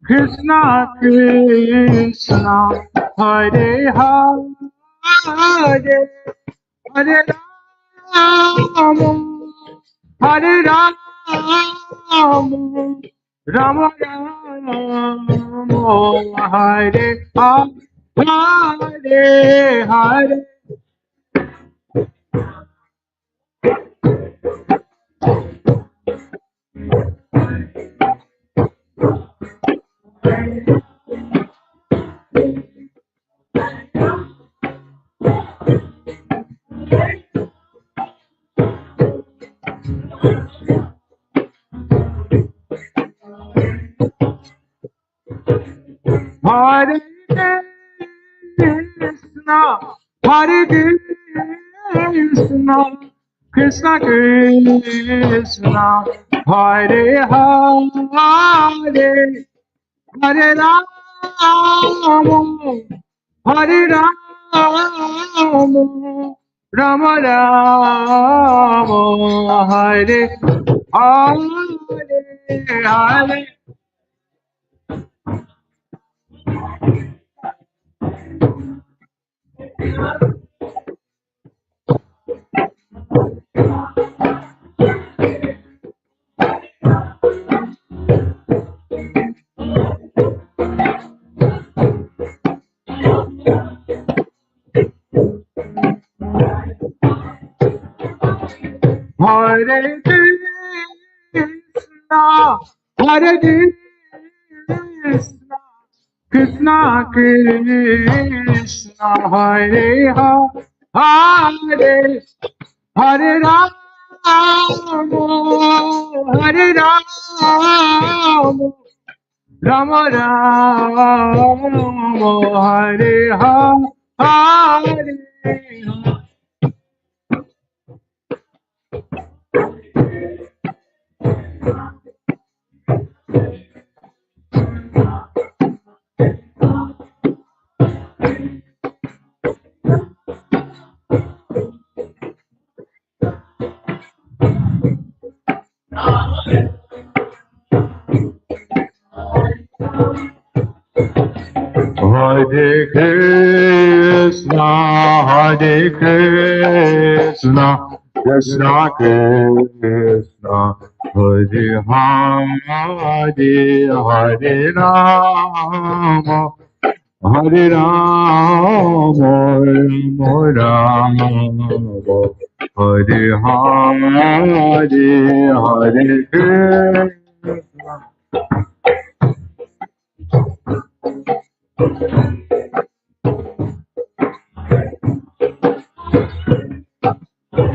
Krishna Krishna, Hare Hare, Hare Rama, Hare Rama, Rama Rama, Hare Hare, Hare. Hare Krishna, Hare Krishna, Krishna Krishna, Hare Hare, Hare Rama, Hare Rama, Rama Rama, Hare Hare, Hare. Hare Krishna, Hare Krishna, Krishna Krishna, Hare Hare, Hare Rama, Hare Rama, Rama Rama, Hare Hare. Hare Krishna, Hare Krishna, Krishna Krishna, Hare Hare, Hare Rama, Hare Rama, Rama Rama, Hare Hare, Hare Krishna.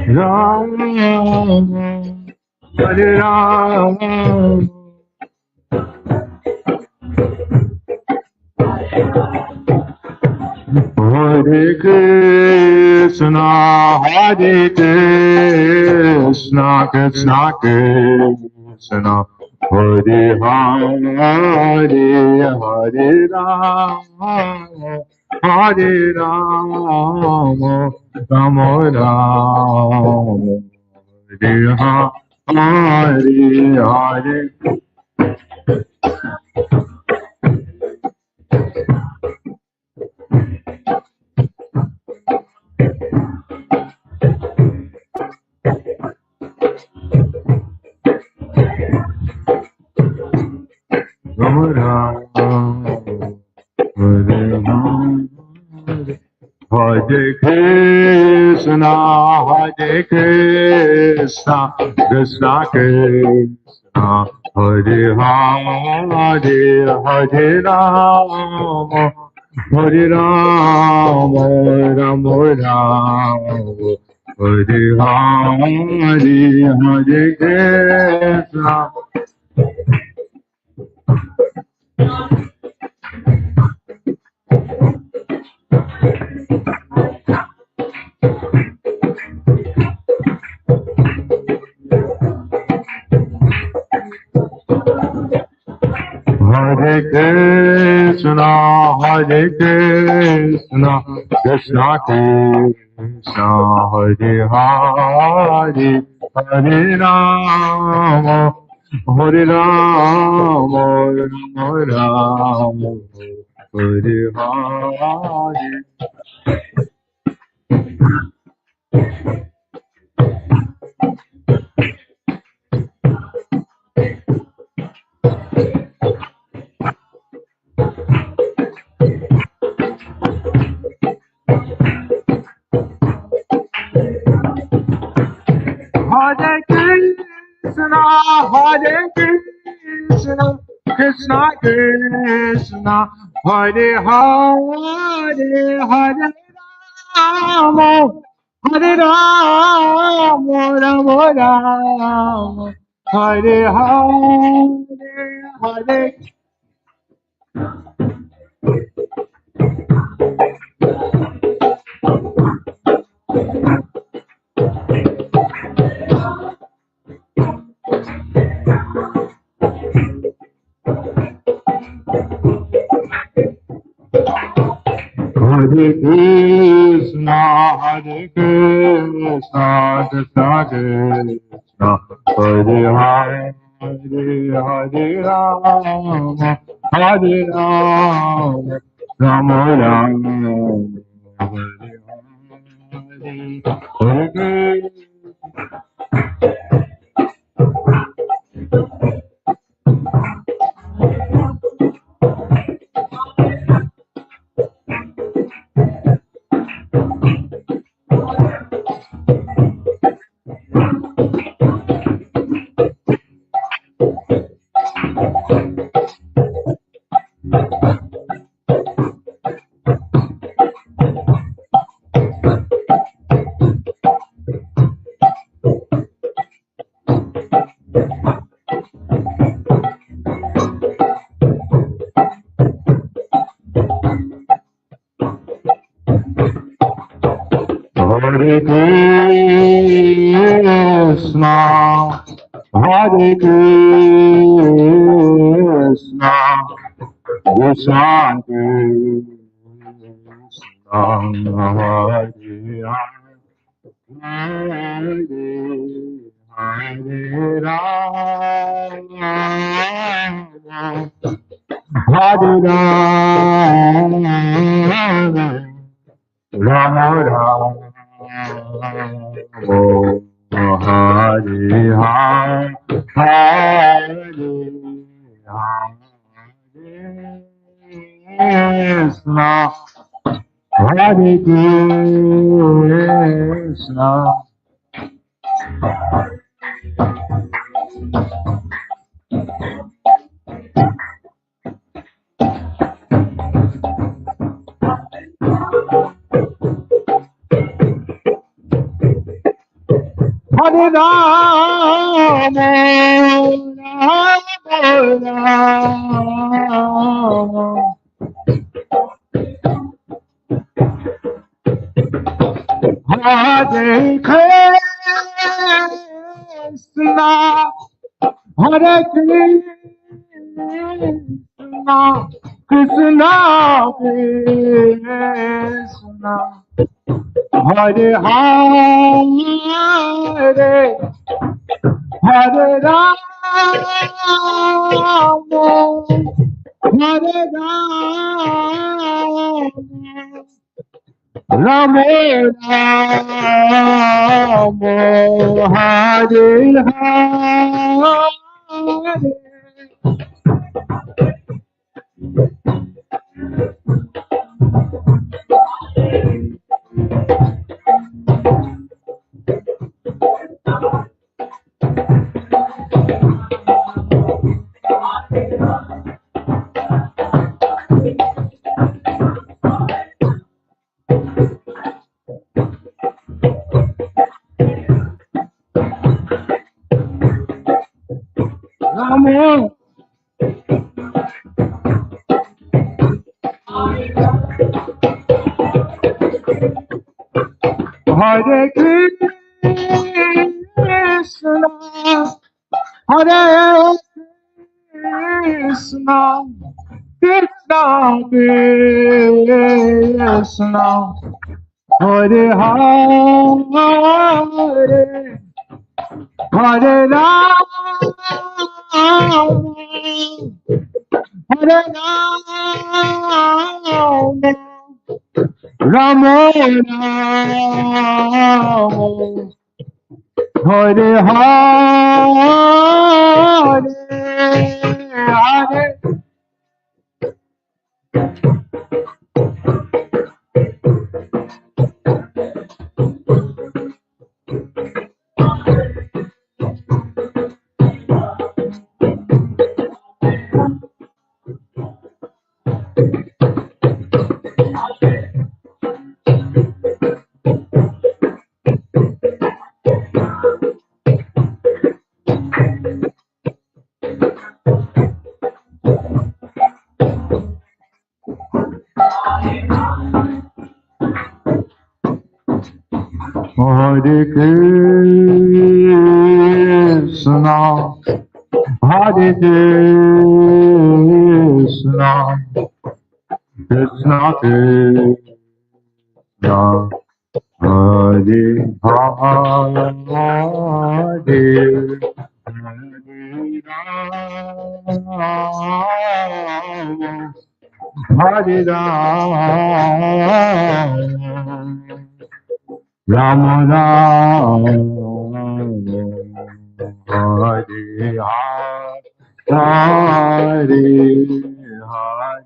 Rama, Hare Rama, Hare Krishna, Hare Krishna, Krishna Krishna, Hare Hare, Hare Rama, Hare Rama, Rama Rama, Hare Hare, Hare. Rama Rama, Hare Hare. Hare Krishna, Hare Krishna, Krishna Krishna, Hare Hare, Hare Rama, Hare Rama, Rama Rama, Hare Hare, Hare Krishna. Hare Krishna, Hare Krishna, Krishna Krishna, Hare Hare, Hare Rama, Hare Rama, Rama Rama, Hare Hare. Hare Krishna, Hare Krishna, Krishna Krishna, Hare Hare, Hare Rama, Hare Rama, Rama Rama, Hare Hare, Hare. Hare Krishna, Hare Krishna, Krishna Krishna, Hare Hare, Hare Rama, Hare Rama, Rama Rama, Hare Hare, Hare Krishna, Hare Krishna, Krishna Krishna, Hare Hare, Hare Rama, Hare Rama, Rama Rama, Hare Hare, Hare Krishna, Hare Krishna. Hare Rama, Rama Rama, Hare Krishna, Hare Krishna, Krishna, Hare Hare, Hare Rama, Hare Rama, Rama Rama, Hare Hare. Rama, Hare Krishna, Hare Krishna, Krishna Krishna, Hare Hare, Hare Rama, Hare Rama, Rama Rama, Hare Hare, Hare. Hare Krishna, Hare Krishna, Krishna Krishna, Hare Hare, Hare Rama, Rama Rama, Hare Hare, Hare.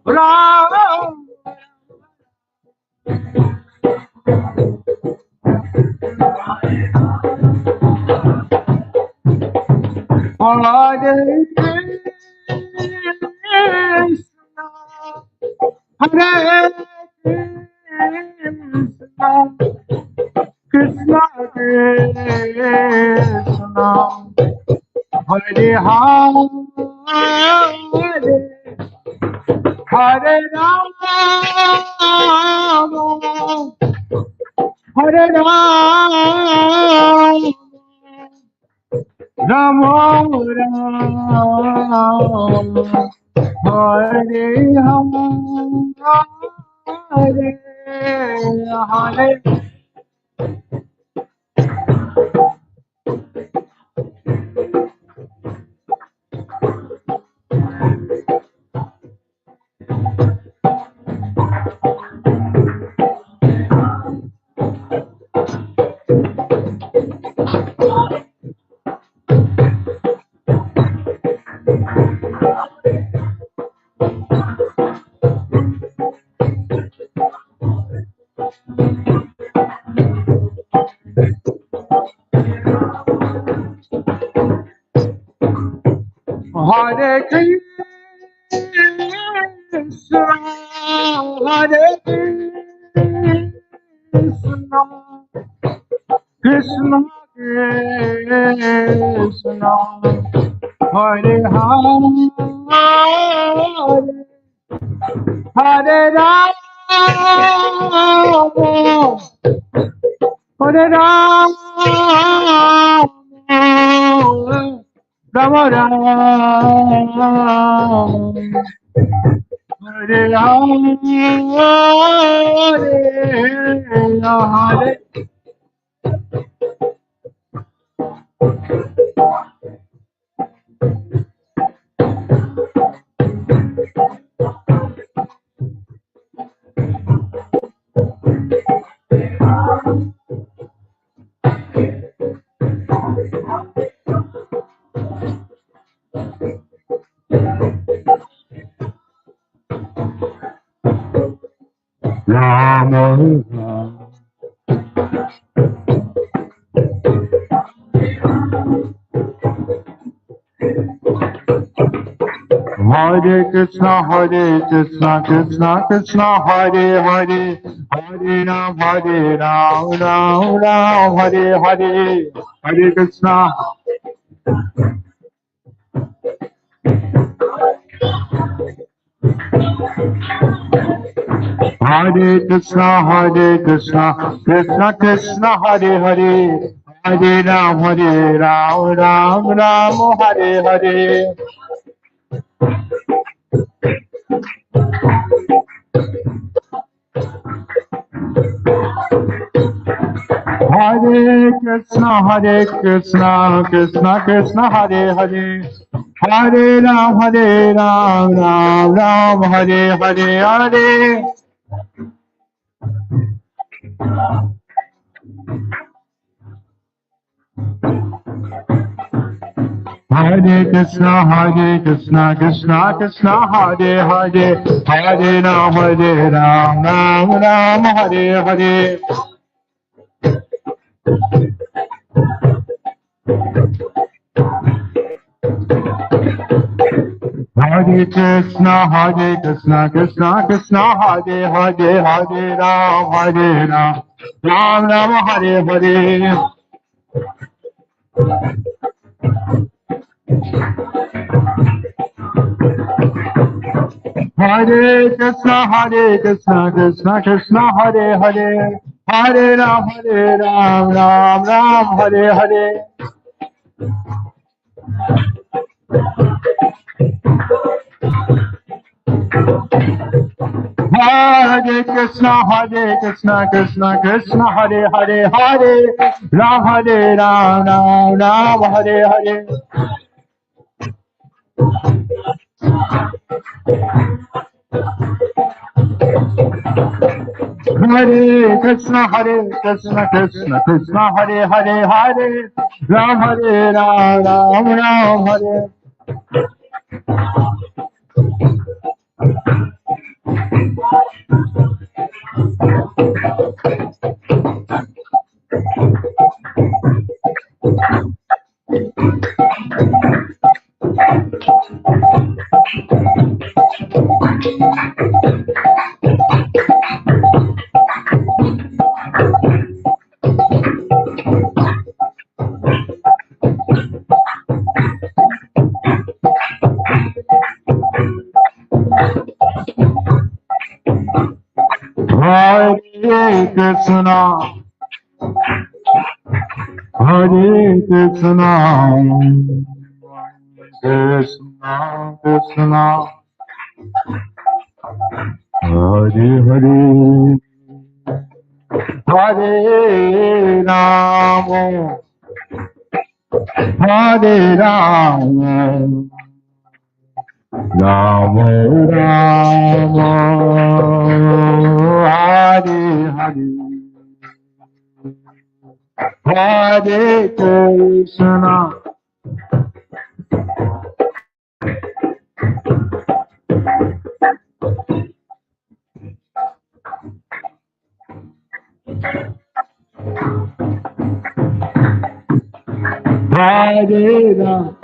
Ram, Hare Krishna, Hare Krishna, Krishna Krishna, Hare Hare, Hare Rama, Hare Rama, Rama Rama, Hare Hare, Hare. Hare Krishna, Krishna Krishna, Hare Hare, Hare Rama, Hare Rama, Rama Rama, Hare Rama, Hare Rama, Hare Krishna, Krishna Krishna, Hare Hare, Hare Ram, Ram Ram, Hare Hare, Hare Krishna, Hare Krishna, Krishna Krishna, Hare Hare, Hare Ram, Ram Ram, Hare Hare. Hare Krishna, Krishna Krishna, Hare Hare, Hare Ram, Ram Ram, Hare Hare, Hare. Hare Krishna, Krishna Krishna, Hare Hare, Hare Ram, Ram Ram, Hare Hare. Hare Krishna, Krishna Krishna, Hare Hare, Hare Ram, Ram Ram, Hare Hare. Hare Krishna, Krishna Hare Hare, Hare Ram, Ram Ram, Hare Hare. Hare Krishna, Krishna Hare Hare, Hare Ram, Ram Ram, Hare Hare. Hare Krishna, Krishna Hare Hare, Hare Ram, Ram Ram, Hare. Hare Krishna, Krishna Krishna, Hare Hare, Hare Rama, Hare Rama, Rama Rama, Hare Hare, Hare Krishna. Hare Rama.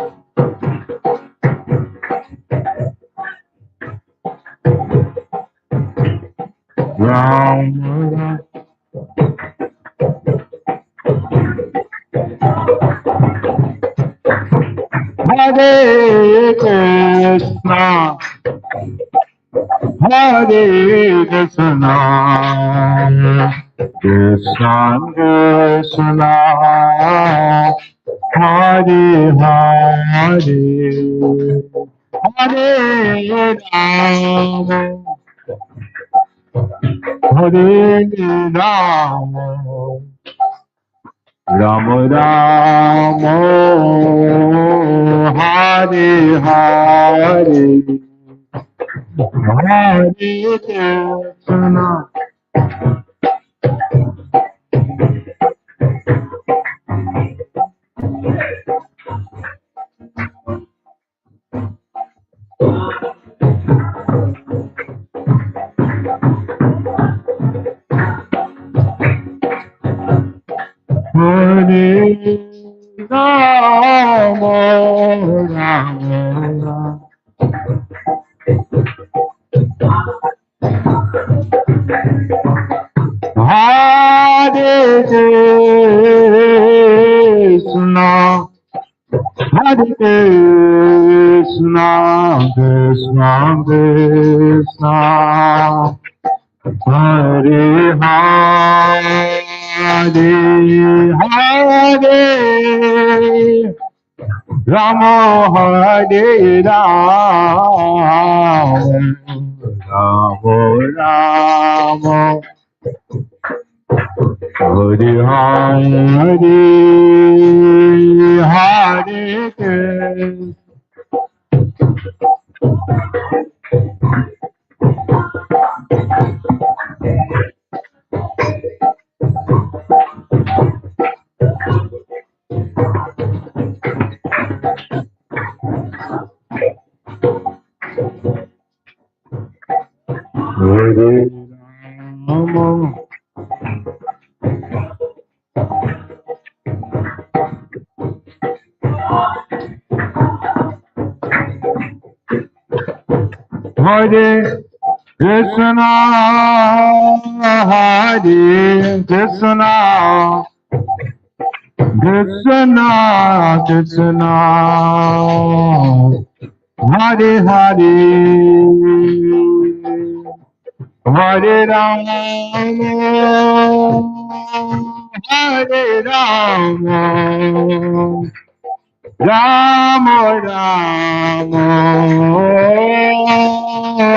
Krishna, Hare Krishna, Krishna Krishna, Hare Hare, Hare Rama, Hare Rama, Rama Rama, Hare Hare, Hare Krishna. Hare Rama, Rama Rama, Hare Krishna, Hare Krishna, Krishna Krishna, Hare Hare, Hare Rama, Hare Rama, Rama Rama, Hare Hare, Hare Krishna. Hare Rama, Hare Krishna, Hare Krishna, Krishna Krishna, Hare Hare, Hare Rama, Hare Rama, Rama Rama,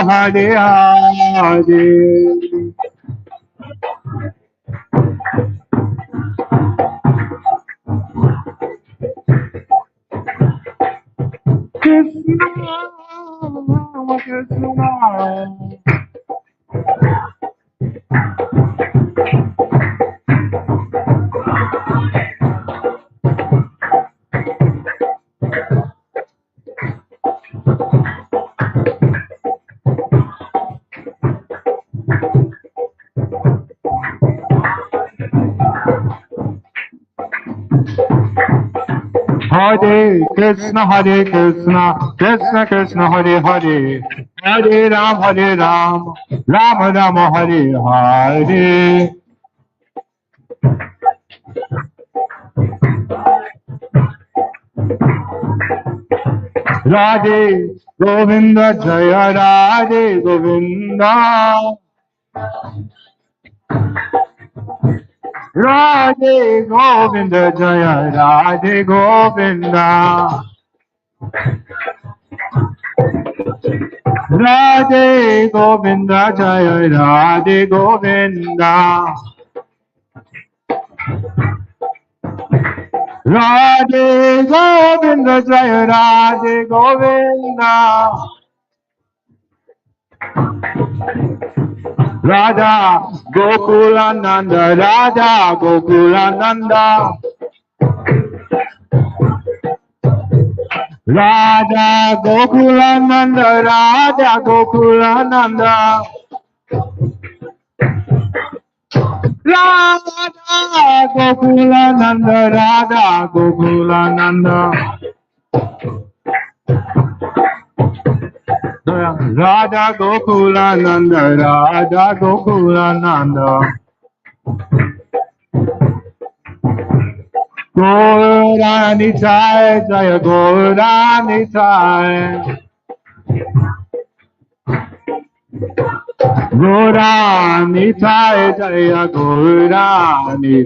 Hare Hare. Krishna, Krishna. Hare Krishna, Krishna Krishna, Hare Hare, Hare Ram, Rama Rama, Hare Hare. Radhe Govinda, Jaya Radhe Govinda, Radhe Govinda, Jaya Radhe Govinda, Radhe Govinda, Jaya Radhe Govinda, Radhe Govinda, Jaya Radhe Govinda, Radha Gokulananda, Radha Gokulananda, Radha Gokulananda, Radha Gokulananda, Radha Gokulananda, Radha Gokulananda, Radha Gokulananda, Radha Gokulananda, Gauranitai, Jaya Gauranitai. Gauranitai, Jaya Gauranitai.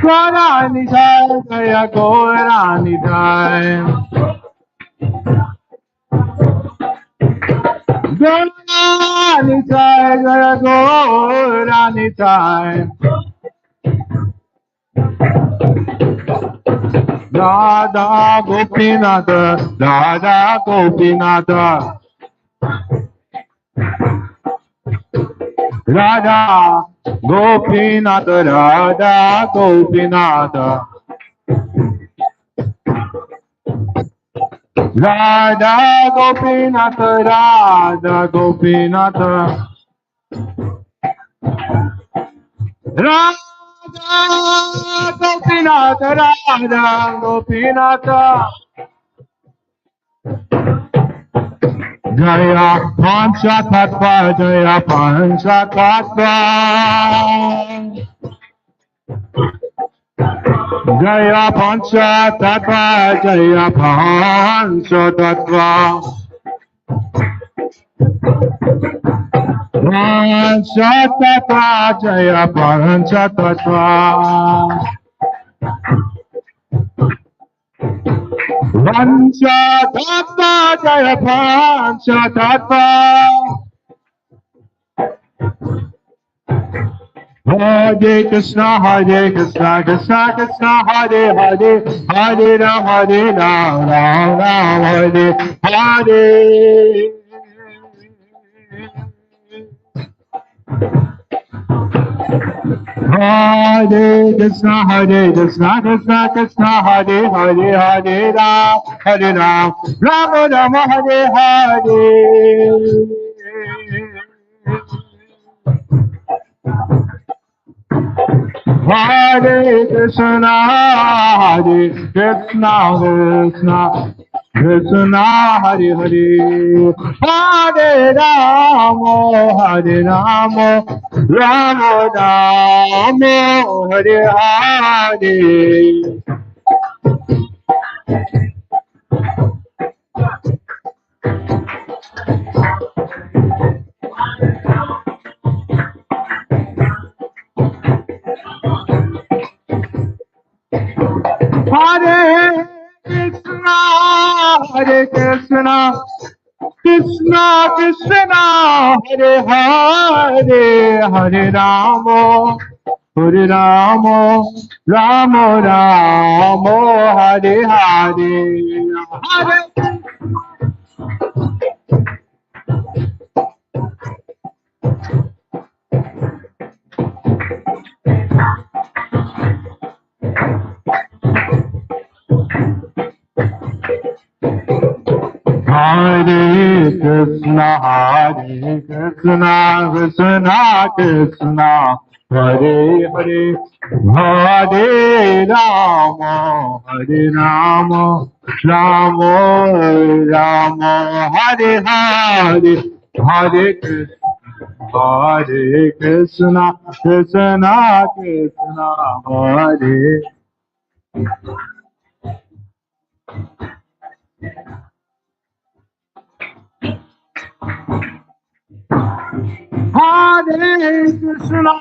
Gauranitai, Jaya Gauranitai. Gauranitai, Jaya Gauranitai. Radha Gopinatha, Radha Gopinatha. Radha Gopinatha, Radha Gopinatha. Radha Gopinatha, Radha Gopinatha. Radha Gopinatha, Radha Gopinatha. Jaya Pancha Tattva, Jaya Pancha Tattva. Jaya Pancha Tattva, Jaya Pancha Tattva. Pancha Tattva, Jaya Pancha Tattva. Pancha Tattva, Jaya Pancha Tattva. Hare Krishna, Krishna Krishna, Hare Hare, Hare Ram, Ram Ram, Hare Hare. Hare Krishna, Krishna Krishna, Hare Hare, Hare Ram, Ram Ram, Hare Hare. Hare Krishna, Krishna Krishna, Krishna Hare Hare, Hare Rama, Hare Rama, Rama Rama, Hare Hare. Hare Krishna, Krishna Krishna, Hare Hare, Hare Rama, Hare Rama, Rama Rama, Hare Hare. Hare Hare Krishna, Krishna Krishna, Hare Hare, Hare Rama, Hare Rama, Rama Rama, Hare Hare, Hare Krishna, Krishna Krishna, Hare. Hare Krishna,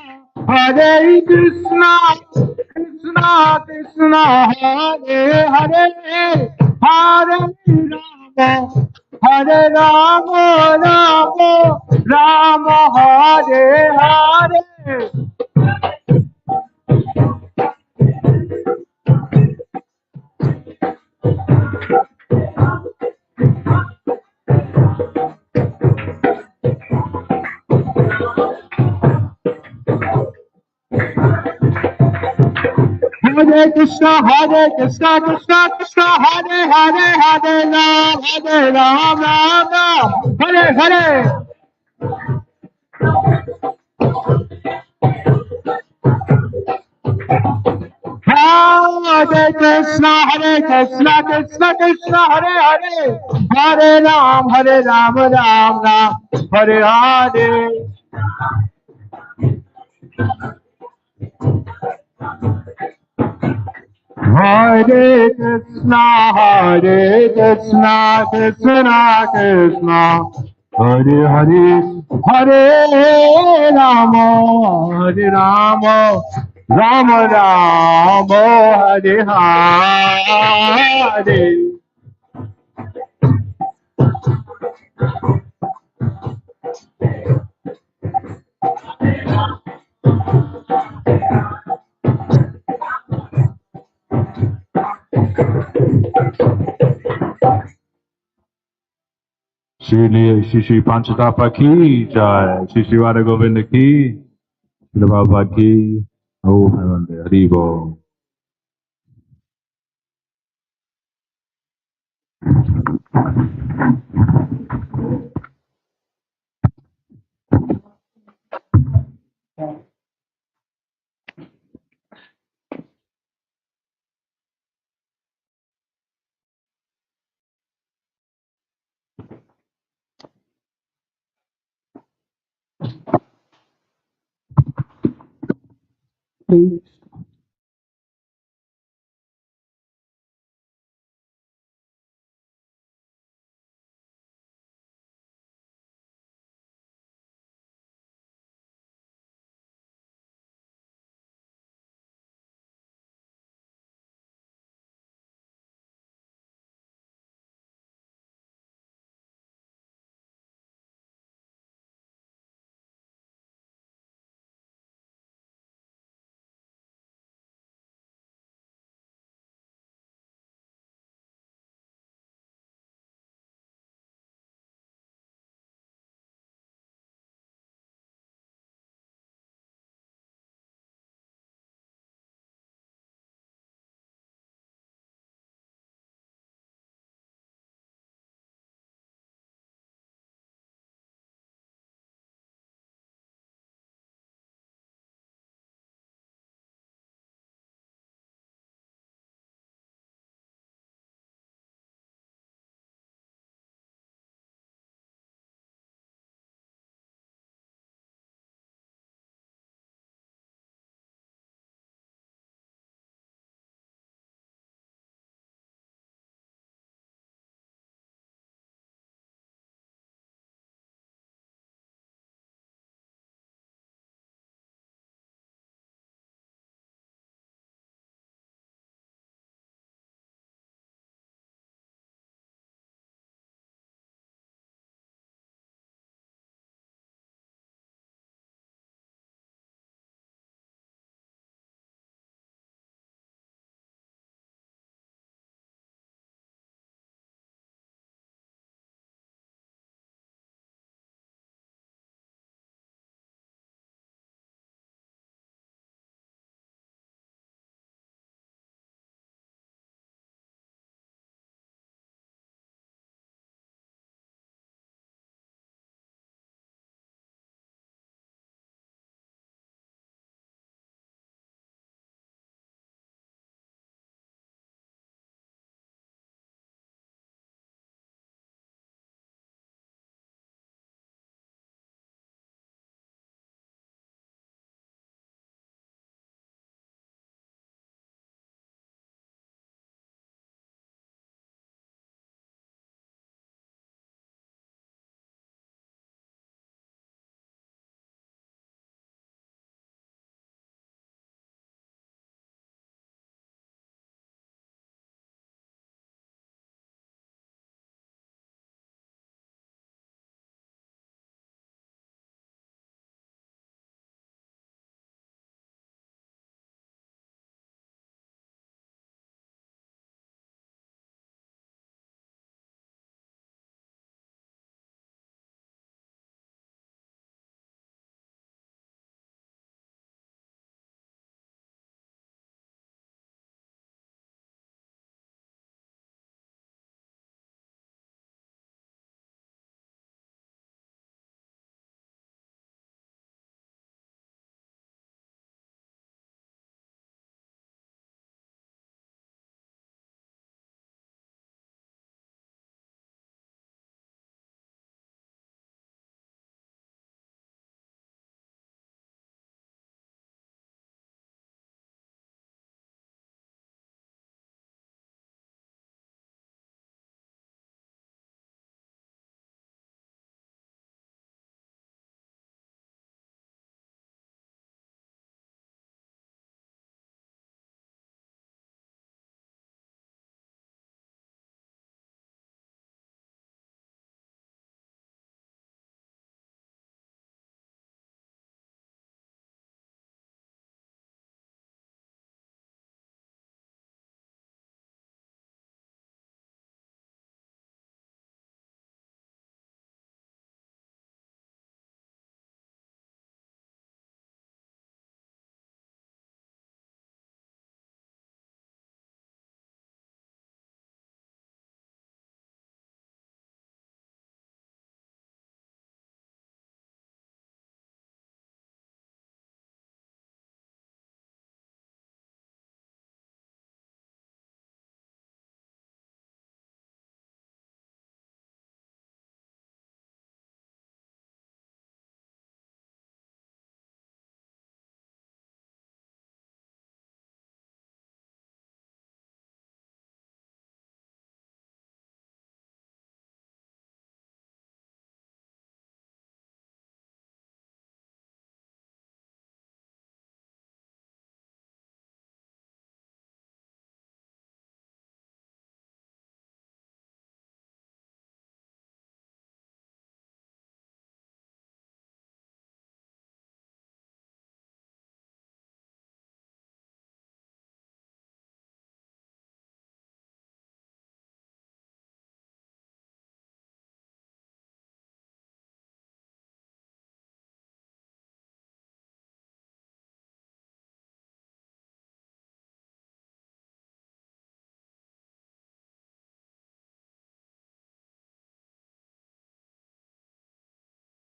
Krishna Krishna, Hare Hare, Hare Rama, Rama Hare Hare. Hare Krishna, Krishna Krishna, Hare Hare, Hare Ram, Ram Ram, Hare Hare. Hare Krishna, Krishna Krishna, Hare Hare, Hare Ram, Ram Ram, Hare Hare. Hare Krishna, Hare Krishna, Krishna Krishna, Hare Hare, Hare Rama, Hare Rama, Rama Rama, Hare Hare. Shri Shri Panchatattva ki jai, Shri Shri Radha Govinda ki, Shri Prabhupada ki, Om Namaste Haribo. Please.